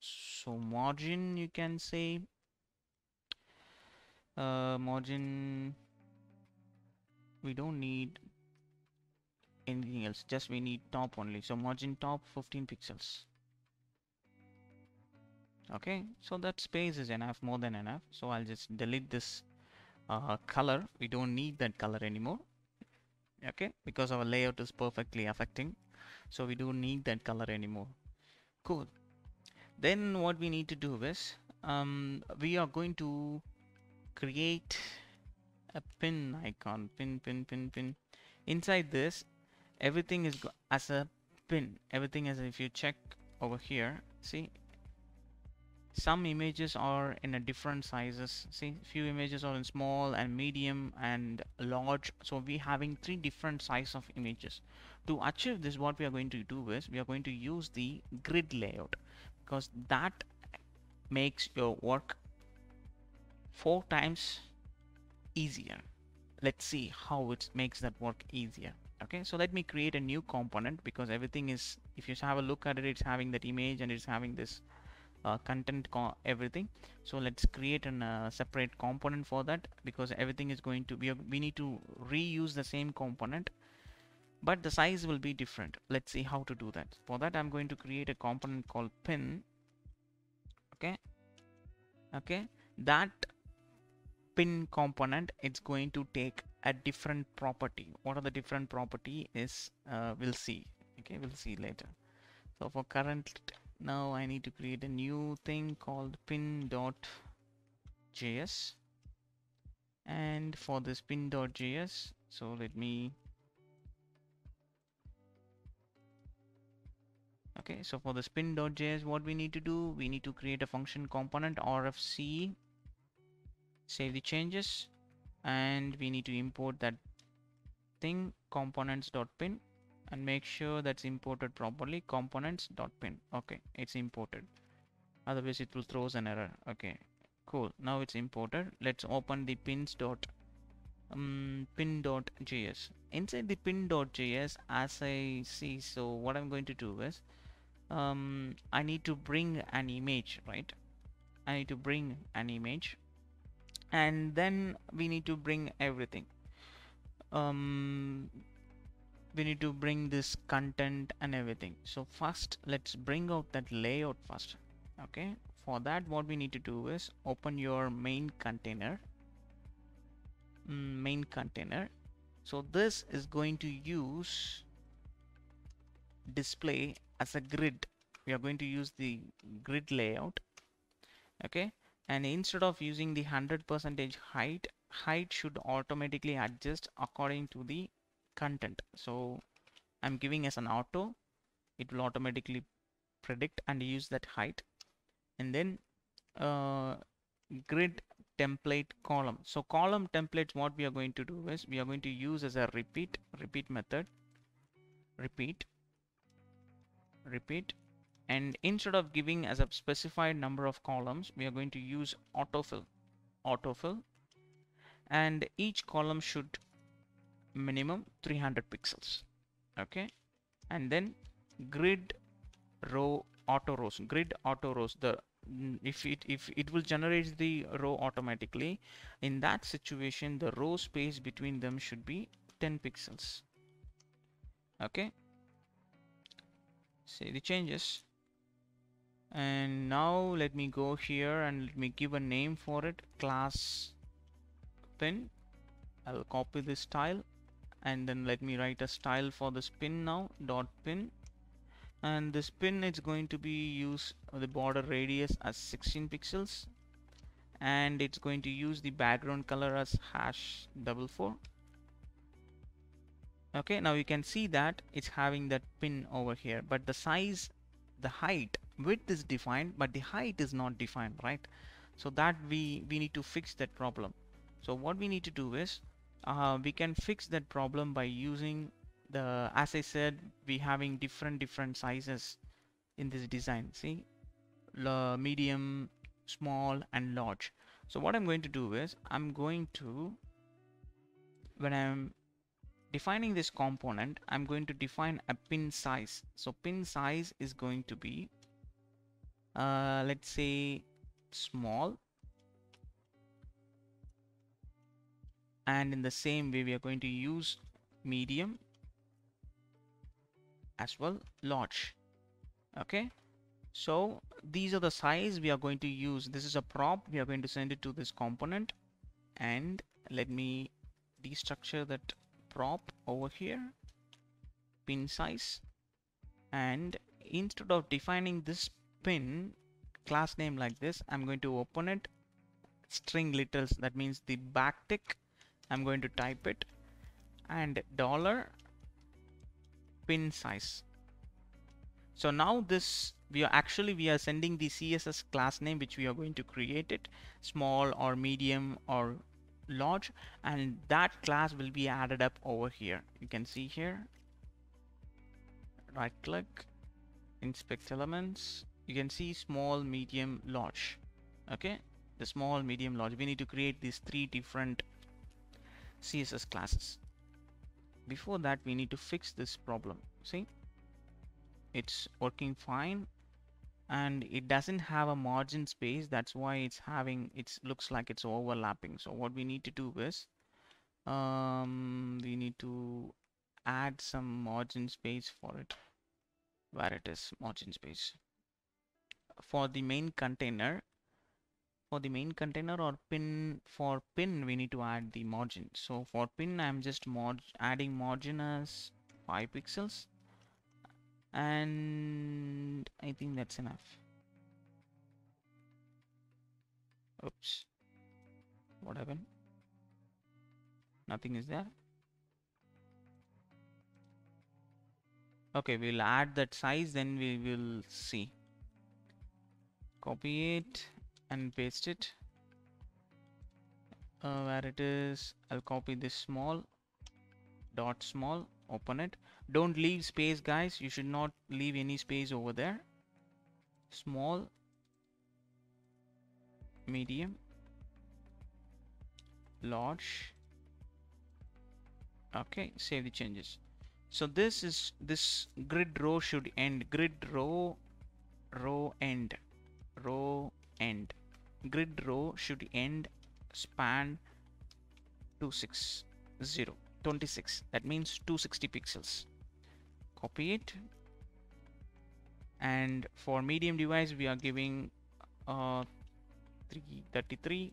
S1: So margin, you can say margin, we don't need anything else, just we need top only. So margin top 15 pixels. Okay, so that space is enough, more than enough. So I'll just delete this color. We don't need that color anymore. Okay, because our layout is perfectly affecting, so we don't need that color anymore. Cool. Then what we need to do is we are going to create a pin icon. Pin. Inside this, everything is as a pin. Everything is, if you check over here, see, some images are in a different sizes. See, few images are in small and medium and large. So we having 3 different size of images. To achieve this, what we are going to do is we are going to use the grid layout, because that makes your work 4 times easier. Let's see how it makes that work easier. Okay, so let me create a new component, because everything is, if you have a look at it, it's having that image and it's having this content everything. So let's create a separate component for that, because everything is going to be, we need to reuse the same component, but the size will be different. Let's see how to do that. For that I'm going to create a component called pin. Okay, that pin component, it's going to take a different property. What are the different property is we'll see. Okay, we'll see later. So for current, now I need to create a new thing called pin.js, and for this pin.js, so let me, okay, so for this pin.js, what we need to do, we need to create a function component rfc, save the changes, and we need to import that thing components.pin, and make sure that's imported properly, components.pin. Okay, it's imported, otherwise it will throws an error. Okay, cool, now it's imported. Let's open the pin.js. Inside the pin.js, as I see, so what I'm going to do is I need to bring an image, right? I need to bring an image, and then we need to bring everything. we need to bring this content and everything. So first let's bring out that layout first. Okay, for that what we need to do is open your main container. Main container. So this is going to use display as a grid. We are going to use the grid layout. Okay, and instead of using the 100% height should automatically adjust according to the content. So I'm giving as an auto, it will automatically predict and use that height. And then grid template column. So column templates, what we are going to do is we are going to use as a repeat method, repeat, and instead of giving as a specified number of columns, we are going to use autofill, and each column should minimum 300 pixels. Okay, and then grid row auto rows, the if it will generate the row automatically. In that situation, the row space between them should be 10 pixels. Okay, say the changes. And now let me go here and let me give a name for it, class pin. I'll copy this style and then let me write a style for this pin now, dot pin. And this pin is going to be use the border radius as 16 pixels, and it's going to use the background color as #44. Okay, now you can see that it's having that pin over here, but the size, the height, width is defined, but the height is not defined, right? So that we need to fix that problem. So what we need to do is we can fix that problem by using the, as I said, we having different sizes in this design. See, medium, small, and large. So what I'm going to do is I'm going to, when I'm defining this component, I'm going to define a pin size. So pin size is going to be let's say small, and in the same way we are going to use medium as well, large. Okay, so these are the size we are going to use. This is a prop, we are going to send it to this component, and let me destructure that prop over here, pin size. And instead of defining this pin class name like this, I'm going to open it, string littles, that means the backtick, I'm going to type it, and dollar pin size. So now this, we are sending the CSS class name which we are going to create it, small or medium or large, and that class will be added up over here. You can see here, right click, inspect elements, you can see small, medium, large. Okay, the small, medium, large, we need to create these 3 different CSS classes. Before that we need to fix this problem. See, it's working fine and it doesn't have a margin space, that's why it's having, it looks like it's overlapping. So what we need to do is we need to add some margin space for it. Where it is, margin space for the main container, or pin, for pin we need to add the margin. So for pin I'm just adding margin as 5 pixels, and I think that's enough. Oops, what happened? Nothing is there. Okay, we'll add that size, then we will see. Copy it and paste it. Where it is, I'll copy this small, dot small, open it. Don't leave space, guys, you should not leave any space over there. Small, medium, large. Okay, save the changes. So this grid row should end, grid row end, grid row should end span 260. 26, that means 260 pixels. Copy it, and for medium device we are giving 333.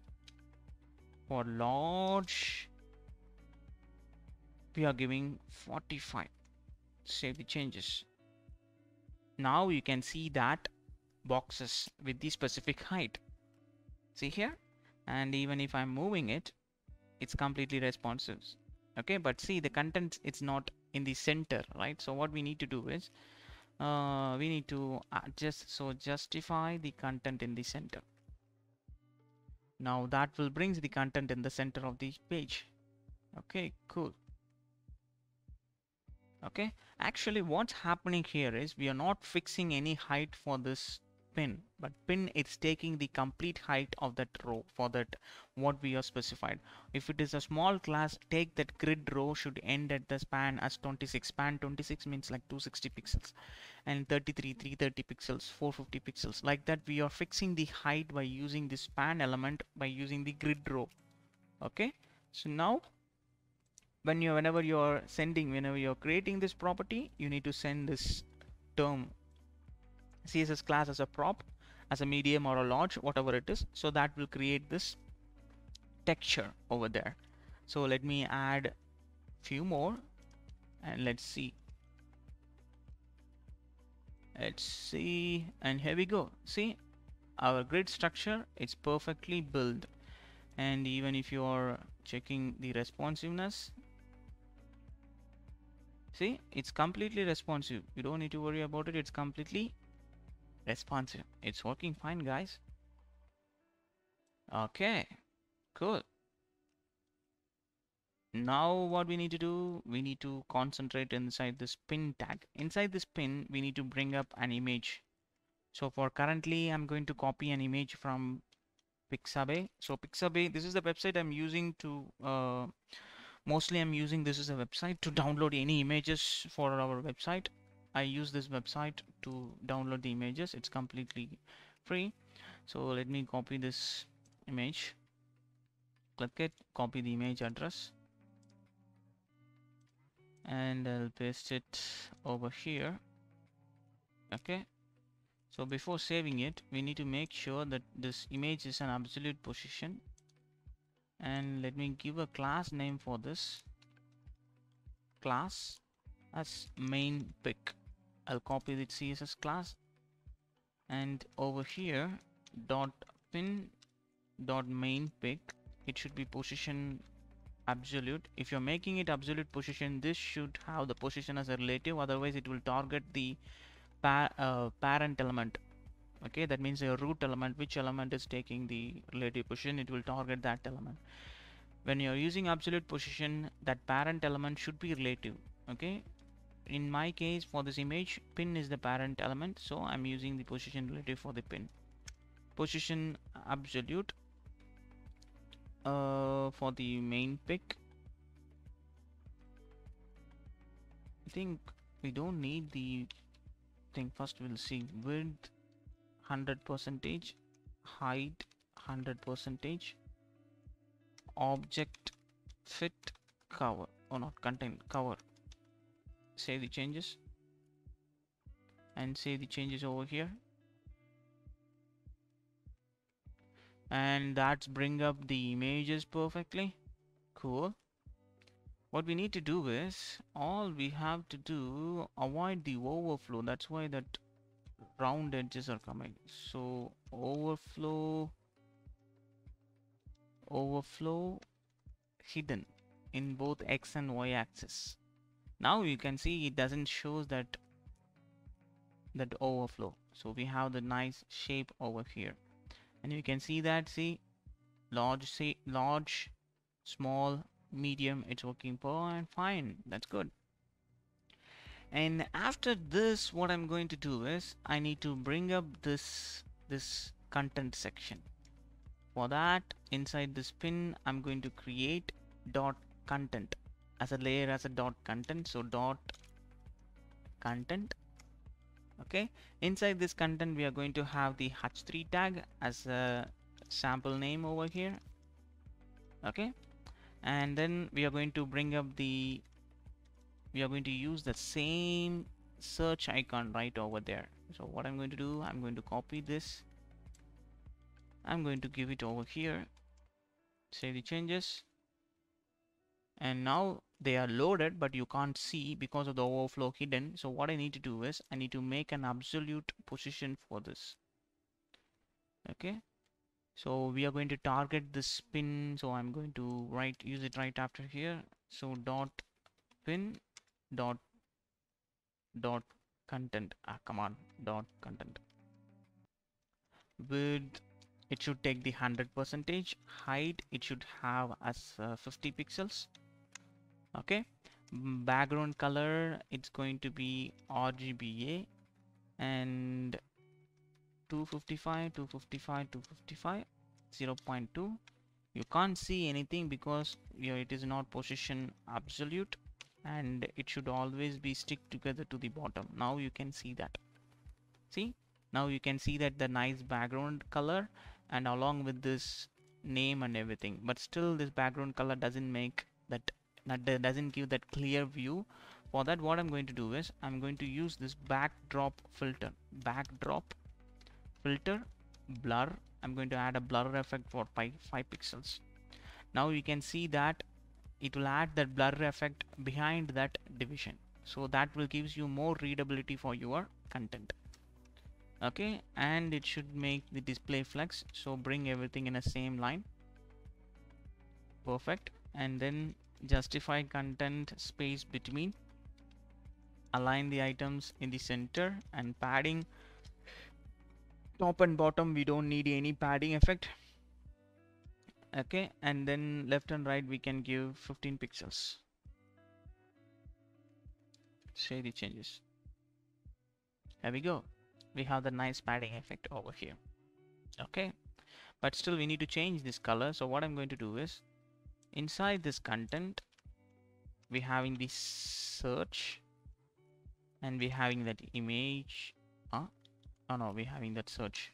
S1: For large we are giving 45. Save the changes. Now you can see that boxes with the specific height. See here, and even if I'm moving it, it's completely responsive. Okay, but see the content, it's not in the center, right? So what we need to do is we need to adjust, so justify the content in the center. Now that will bring the content in the center of the page. Okay, cool. Okay, actually what's happening here is we are not fixing any height for this pin, but pin is taking the complete height of that row for that what we are specified. If it is a small class, take that grid row should end at the span as 26. Span 26 means like 260 pixels, and 33 330 pixels, 450 pixels, like that. We are fixing the height by using the span element, by using the grid row. Okay, so now whenever you're creating this property, you need to send this term CSS class as a prop, as a medium or a large, whatever it is. So that will create this texture over there. So let me add few more and let's see. And here we go. See, our grid structure is perfectly built, and even if you are checking the responsiveness, see, it's completely responsive. You don't need to worry about it. It's completely responsive. It's working fine, guys. Okay, cool. Now what we need to do, we need to concentrate inside this pin tag. Inside this pin, we need to bring up an image. So for currently, I'm going to copy an image from Pixabay. So Pixabay, this is the website I'm using to mostly I'm using this as a website to download any images for our website. I use this website to download the images. It's completely free. So let me copy this image, click it, copy the image address, and I'll paste it over here. Okay, so before saving it, we need to make sure that this image is an absolute position, and let me give a class name for this class as main pick. I'll copy the CSS class, and over here dot pin dot main pick, it should be position absolute. If you're making it absolute position, this should have the position as a relative, otherwise it will target the parent element. Okay, that means your root element, which element is taking the relative position, it will target that element. When you're using absolute position, that parent element should be relative. Okay, in my case for this image, pin is the parent element, so I'm using the position relative for the pin. Position absolute for the main pick. I think we don't need the thing. First we'll see width 100%, height 100%, object fit cover, or not content cover. Save the changes and save the changes over here, and that's bring up the images perfectly. Cool. What we need to do is, all we have to do, avoid the overflow. That's why that round edges are coming. So overflow hidden in both X and Y axis. Now you can see it doesn't show that overflow. So we have the nice shape over here, and you can see that, see, large, small, medium, it's working fine. That's good. And after this, what I'm going to do is I need to bring up this content section. For that, inside this pin, I'm going to create dot content as a layer, as a dot content. So dot content. Okay, inside this content we are going to have the h3 tag as a sample name over here. Okay, and then we are going to bring up the we are going to use the same search icon right over there. So what I'm going to do, I'm going to copy this, I'm going to give it over here, save the changes, and now they are loaded, but you can't see because of the overflow hidden. So what I need to do is I need to make an absolute position for this. Okay, so we are going to target this pin, so I'm going to use it right after here. So dot pin dot content, come on, dot content. Width, it should take the 100%. Height, it should have as 50 pixels. Okay, background color, it's going to be RGBA, and 255 255 255 0.2. You can't see anything because it is not position absolute, and it should always be stick together to the bottom. Now you can see that. See, now you can see that the nice background color and along with this name and everything, but still this background color doesn't make that doesn't give that clear view. For that, what I'm going to do is I'm going to use this backdrop filter, blur. I'm going to add a blur effect for 5 pixels. Now you can see that it will add that blur effect behind that division, so that will gives you more readability for your content. Okay, and it should make the display flex, so bring everything in a same line. Perfect. And then justify content space between, align the items in the center, and padding top and bottom, we don't need any padding effect. Okay, and then left and right we can give 15 pixels. Save the changes. There we go, we have the nice padding effect over here. Okay, but still we need to change this color. So what I'm going to do is inside this content we having the search, and we having that image. Oh no, we having that search.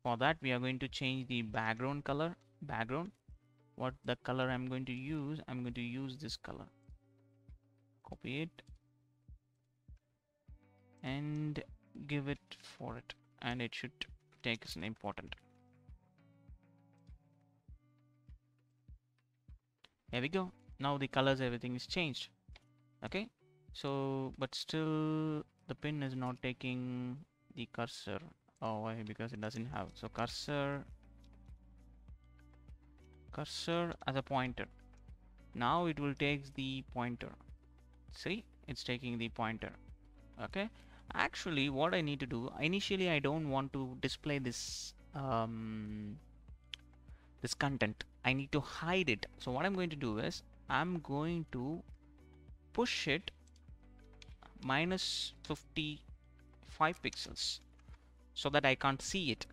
S1: For that we are going to change the background color. What the color I'm going to use, I'm going to use this color. Copy it and give it for it, and it should take as an important. There we go. Now the colors, everything is changed. Okay, so but still the pin is not taking the cursor. Oh, why? Because it doesn't have. So cursor as a pointer. Now it will take the pointer. See, it's taking the pointer. Okay, actually what I need to do, initially I don't want to display this this content. I need to hide it. So what I'm going to do is I'm going to push it minus 55 pixels so that I can't see it.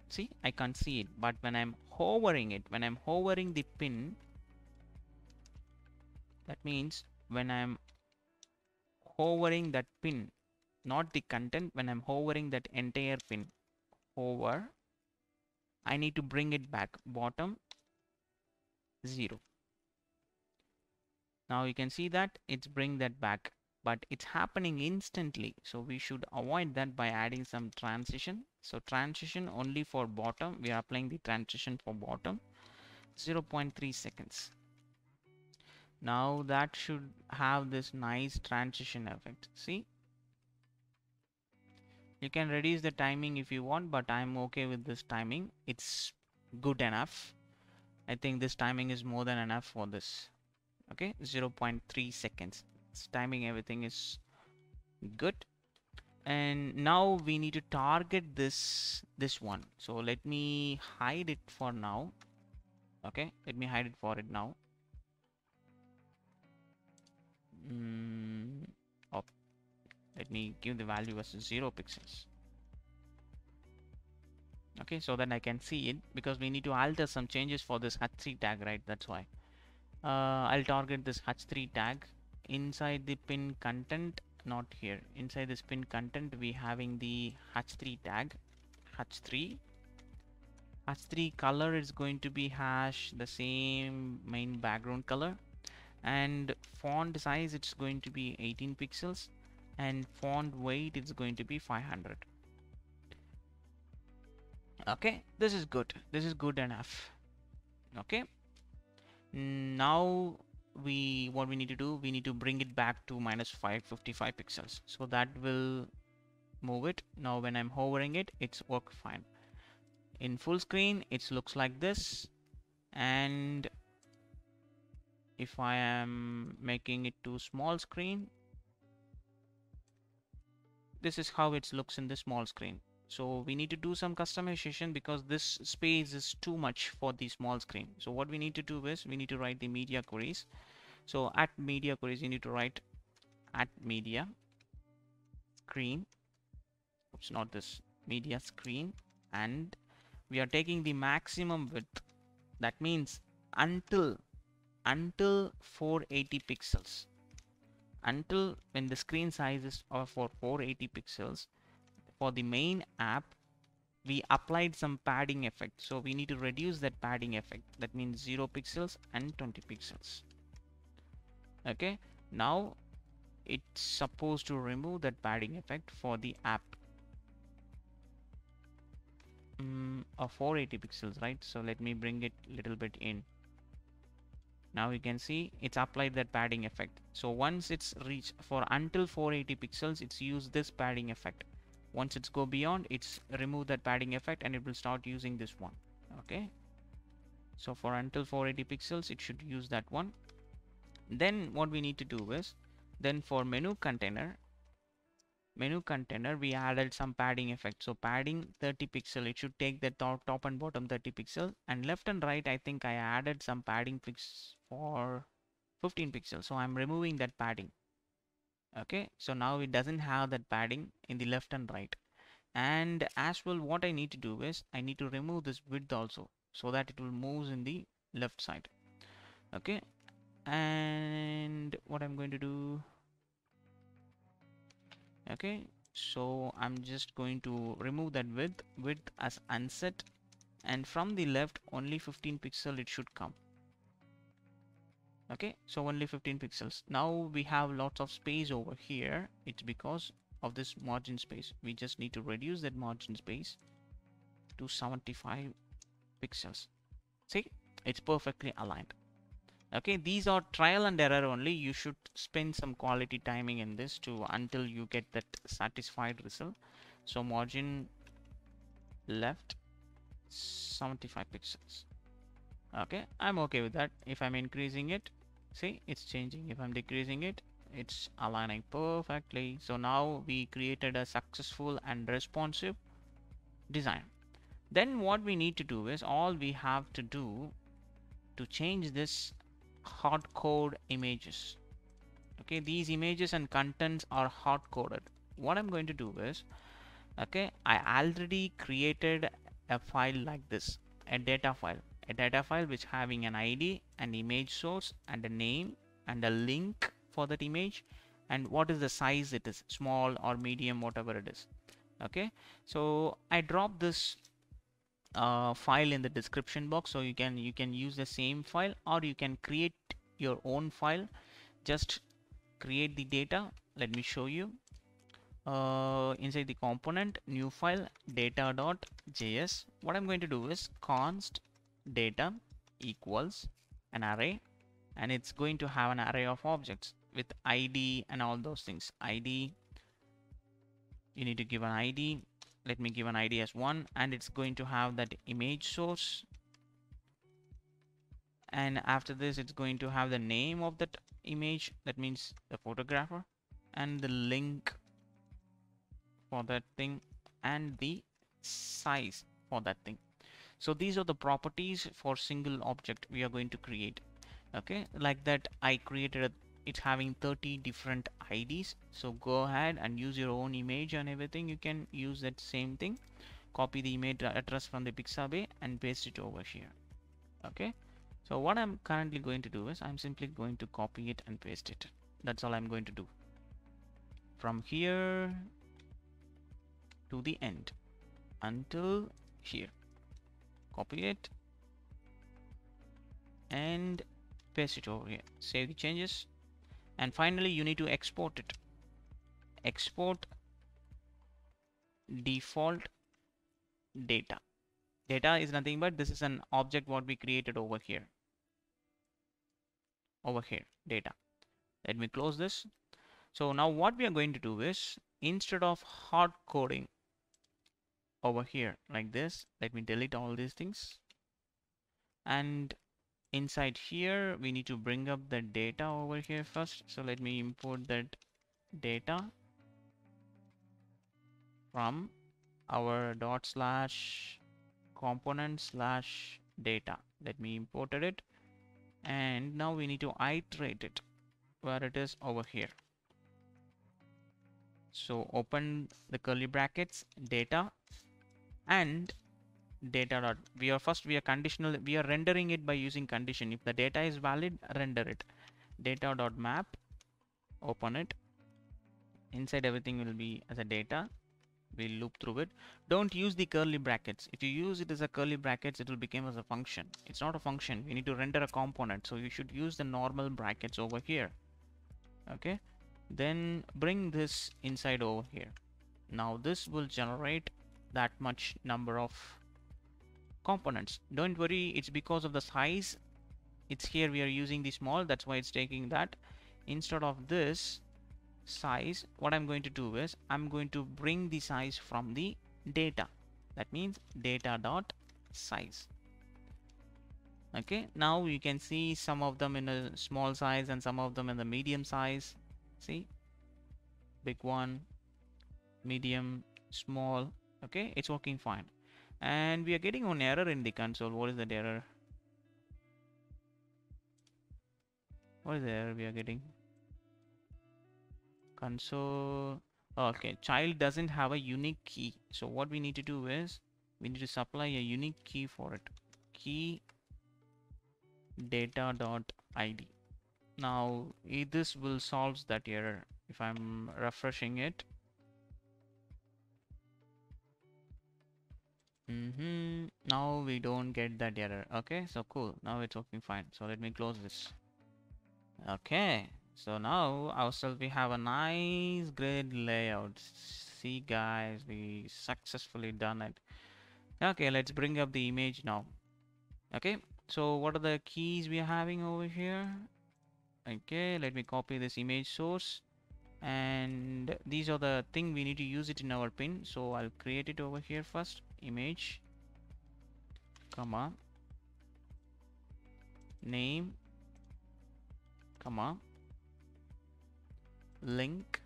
S1: See, I can't see it, but when I'm hovering the pin, that means when I'm hovering that pin, not the content, when I'm hovering that entire pin over, I need to bring it back bottom 0. Now you can see that it's bring that back, but it's happening instantly, so we should avoid that by adding some transition. So transition only for bottom, we are applying the transition for bottom 0.3 seconds. Now that should have this nice transition effect. See, you can reduce the timing if you want, but I'm okay with this timing. It's good enough. I think this timing is more than enough for this. Okay, 0.3 seconds. It's timing, everything is good. And now we need to target this one. So let me hide it for now. Okay, let me hide it for it now. Oh, let me give the value as 0 pixels. Okay, so that I can see it, because we need to alter some changes for this h3 tag, right? That's why I'll target this h3 tag inside the pin content, not here. Inside this pin content we having the h3 tag, h3 h3 color is going to be hash the same main background color, and font size it's going to be 18 pixels, and font weight is going to be 500. Okay, this is good, this is good enough. Okay, now what we need to do, we need to bring it back to minus 555 pixels, so that will move it. Now when I'm hovering it, it's work fine. In full screen it looks like this, and if I am making it to small screen, this is how it looks in the small screen. So we need to do some customization because this space is too much for the small screen. So what we need to do is we need to write the media queries. So at media queries you need to write at media screen, oops, not this, media screen, and we are taking the maximum width, that means until 480 pixels, until when the screen size is for 480 pixels. For the main app we applied some padding effect, so we need to reduce that padding effect, that means 0 pixels and 20 pixels. Okay, now it's supposed to remove that padding effect for the app of 480 pixels, right? So let me bring it a little bit in. Now you can see it's applied that padding effect. So once it's reached for until 480 pixels, it's used this padding effect. Once it's go beyond, it's remove that padding effect and it will start using this one. Okay, so for until 480 pixels it should use that one. Then what we need to do is, then for menu container we added some padding effect. So padding 30 pixel, it should take the top and bottom 30 pixel, and left and right I think I added some padding fix for 15 pixels, so I'm removing that padding. Okay, so now it doesn't have that padding in the left and right. And as well, what I need to do is I need to remove this width also, so that it will move in the left side. Okay, and what I'm going to do, okay, so I'm just going to remove that width as unset, and from the left only 15 pixel it should come. Okay, so only 15 pixels. Now we have lots of space over here. It's because of this margin space. We just need to reduce that margin space to 75 pixels. See, it's perfectly aligned. Okay, these are trial and error only. You should spend some quality timing in this to until you get that satisfied result. So margin left 75 pixels. Okay, I'm okay with that. If I'm increasing it, see, it's changing. If I'm decreasing it, it's aligning perfectly. So now we created a successful and responsive design. Then what we need to do is, all we have to do to change this hard code images. Okay, these images and contents are hard coded. What I'm going to do is, okay, I already created a file like this, a data file which having an ID, an image source, and a name, and a link for that image, and what is the size it is, small or medium, whatever it is. Okay, so I dropped this file in the description box, so you can use the same file, or you can create your own file. Just create the data. Let me show you. Inside the component, new file, data.js. What I'm going to do is const data equals an array, and it's going to have an array of objects with ID and all those things. ID, you need to give an ID. Let me give an ID as 1, and it's going to have that image source, and after this it's going to have the name of that image, that means the photographer, and the link for that thing, and the size for that thing. So these are the properties for single object we are going to create. Okay, like that I created it's having 30 different IDs. So go ahead and use your own image and everything. You can use that same thing, copy the image address from the Pixabay and paste it over here. Okay, so what I'm currently going to do is I'm simply going to copy it and paste it. That's all I'm going to do from here to the end until here. Copy it and paste it over here. Save the changes. And finally, you need to export it. Export default data. Data is nothing but this is an object what we created over here. Over here, data. Let me close this. So now what we are going to do is, instead of hard coding over here like this, let me delete all these things. And inside here, we need to bring up the data over here first. So let me import that data from our dot slash component slash data. Let me import it. And now we need to iterate it where it is over here. So open the curly brackets, data and data dot. We are conditional. We are rendering it by using condition. If the data is valid, render it. Data dot map. Open it. Inside everything will be as a data. We'll loop through it. Don't use the curly brackets. If you use it as a curly brackets, it will become as a function. It's not a function. We need to render a component. So you should use the normal brackets over here. Okay. Then bring this inside over here. Now this will generate that much number of components. Don't worry, it's because of the size. It's here we are using the small, that's why it's taking that. Instead of this size, what I'm going to do is I'm going to bring the size from the data. That means data dot size. Okay, now you can see some of them in a small size and some of them in the medium size. See, big one, medium, small. Okay, it's working fine. And we are getting an error in the console. What is that error? What is the error we are getting? Console. Okay, child doesn't have a unique key. So what we need to do is we need to supply a unique key for it. Key data dot id. Now this will solve that error. If I'm refreshing it. Now we don't get that error. Okay, so cool. Now it's working fine. So let me close this. Okay, so now ourselves we have a nice grid layout. See guys, we successfully done it. Okay, let's bring up the image now. Okay, so what are the keys we are having over here? Okay, let me copy this image source. And these are the thing we need to use it in our pin. So I'll create it over here first. Image, comma, name, comma, link.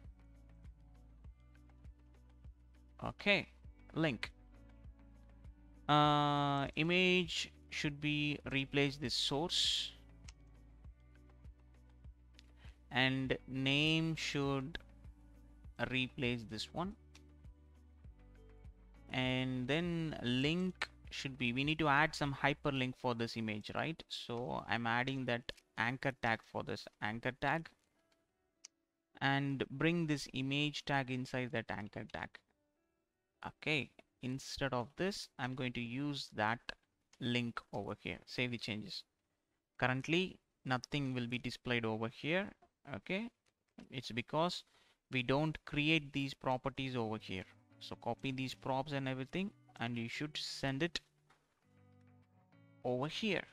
S1: Okay, link. Image should be replace this source, and name should replace this one, and then link should be, we need to add some hyperlink for this image, right? So I'm adding that anchor tag for this anchor tag, and bring this image tag inside that anchor tag. Okay, instead of this I'm going to use that link over here. Save the changes. Currently nothing will be displayed over here. Okay, it's because we don't create these properties over here. So copy these props and everything, and you should send it over here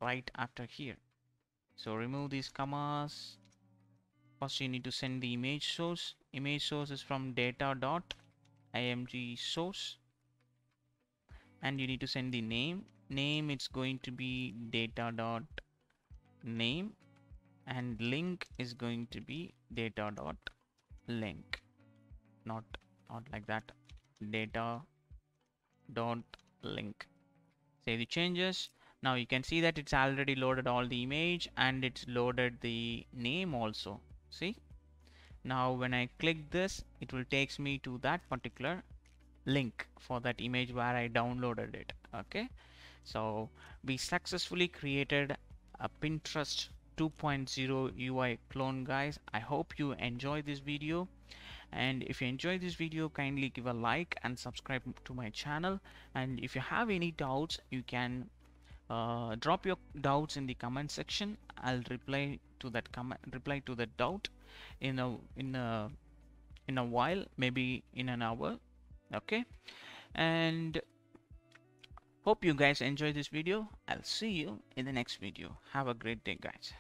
S1: right after here. So remove these commas. First you need to send the image source. Image source is from data dot img source, and you need to send the name. Name, it's going to be data dot name, and link is going to be data dot link. Not like that. Data dot link. Save the changes. Now you can see that it's already loaded all the image, and it's loaded the name also. See, now when I click this, it will takes me to that particular link for that image where I downloaded it. Okay, so we successfully created a Pinterest 2.0 UI clone, guys. I hope you enjoy this video, And if you enjoy this video, kindly give a like and subscribe to my channel. And if you have any doubts, you can drop your doubts in the comment section. I'll reply to that doubt in a while, maybe in an hour. Okay, and hope you guys enjoy this video. I'll see you in the next video. Have a great day, guys.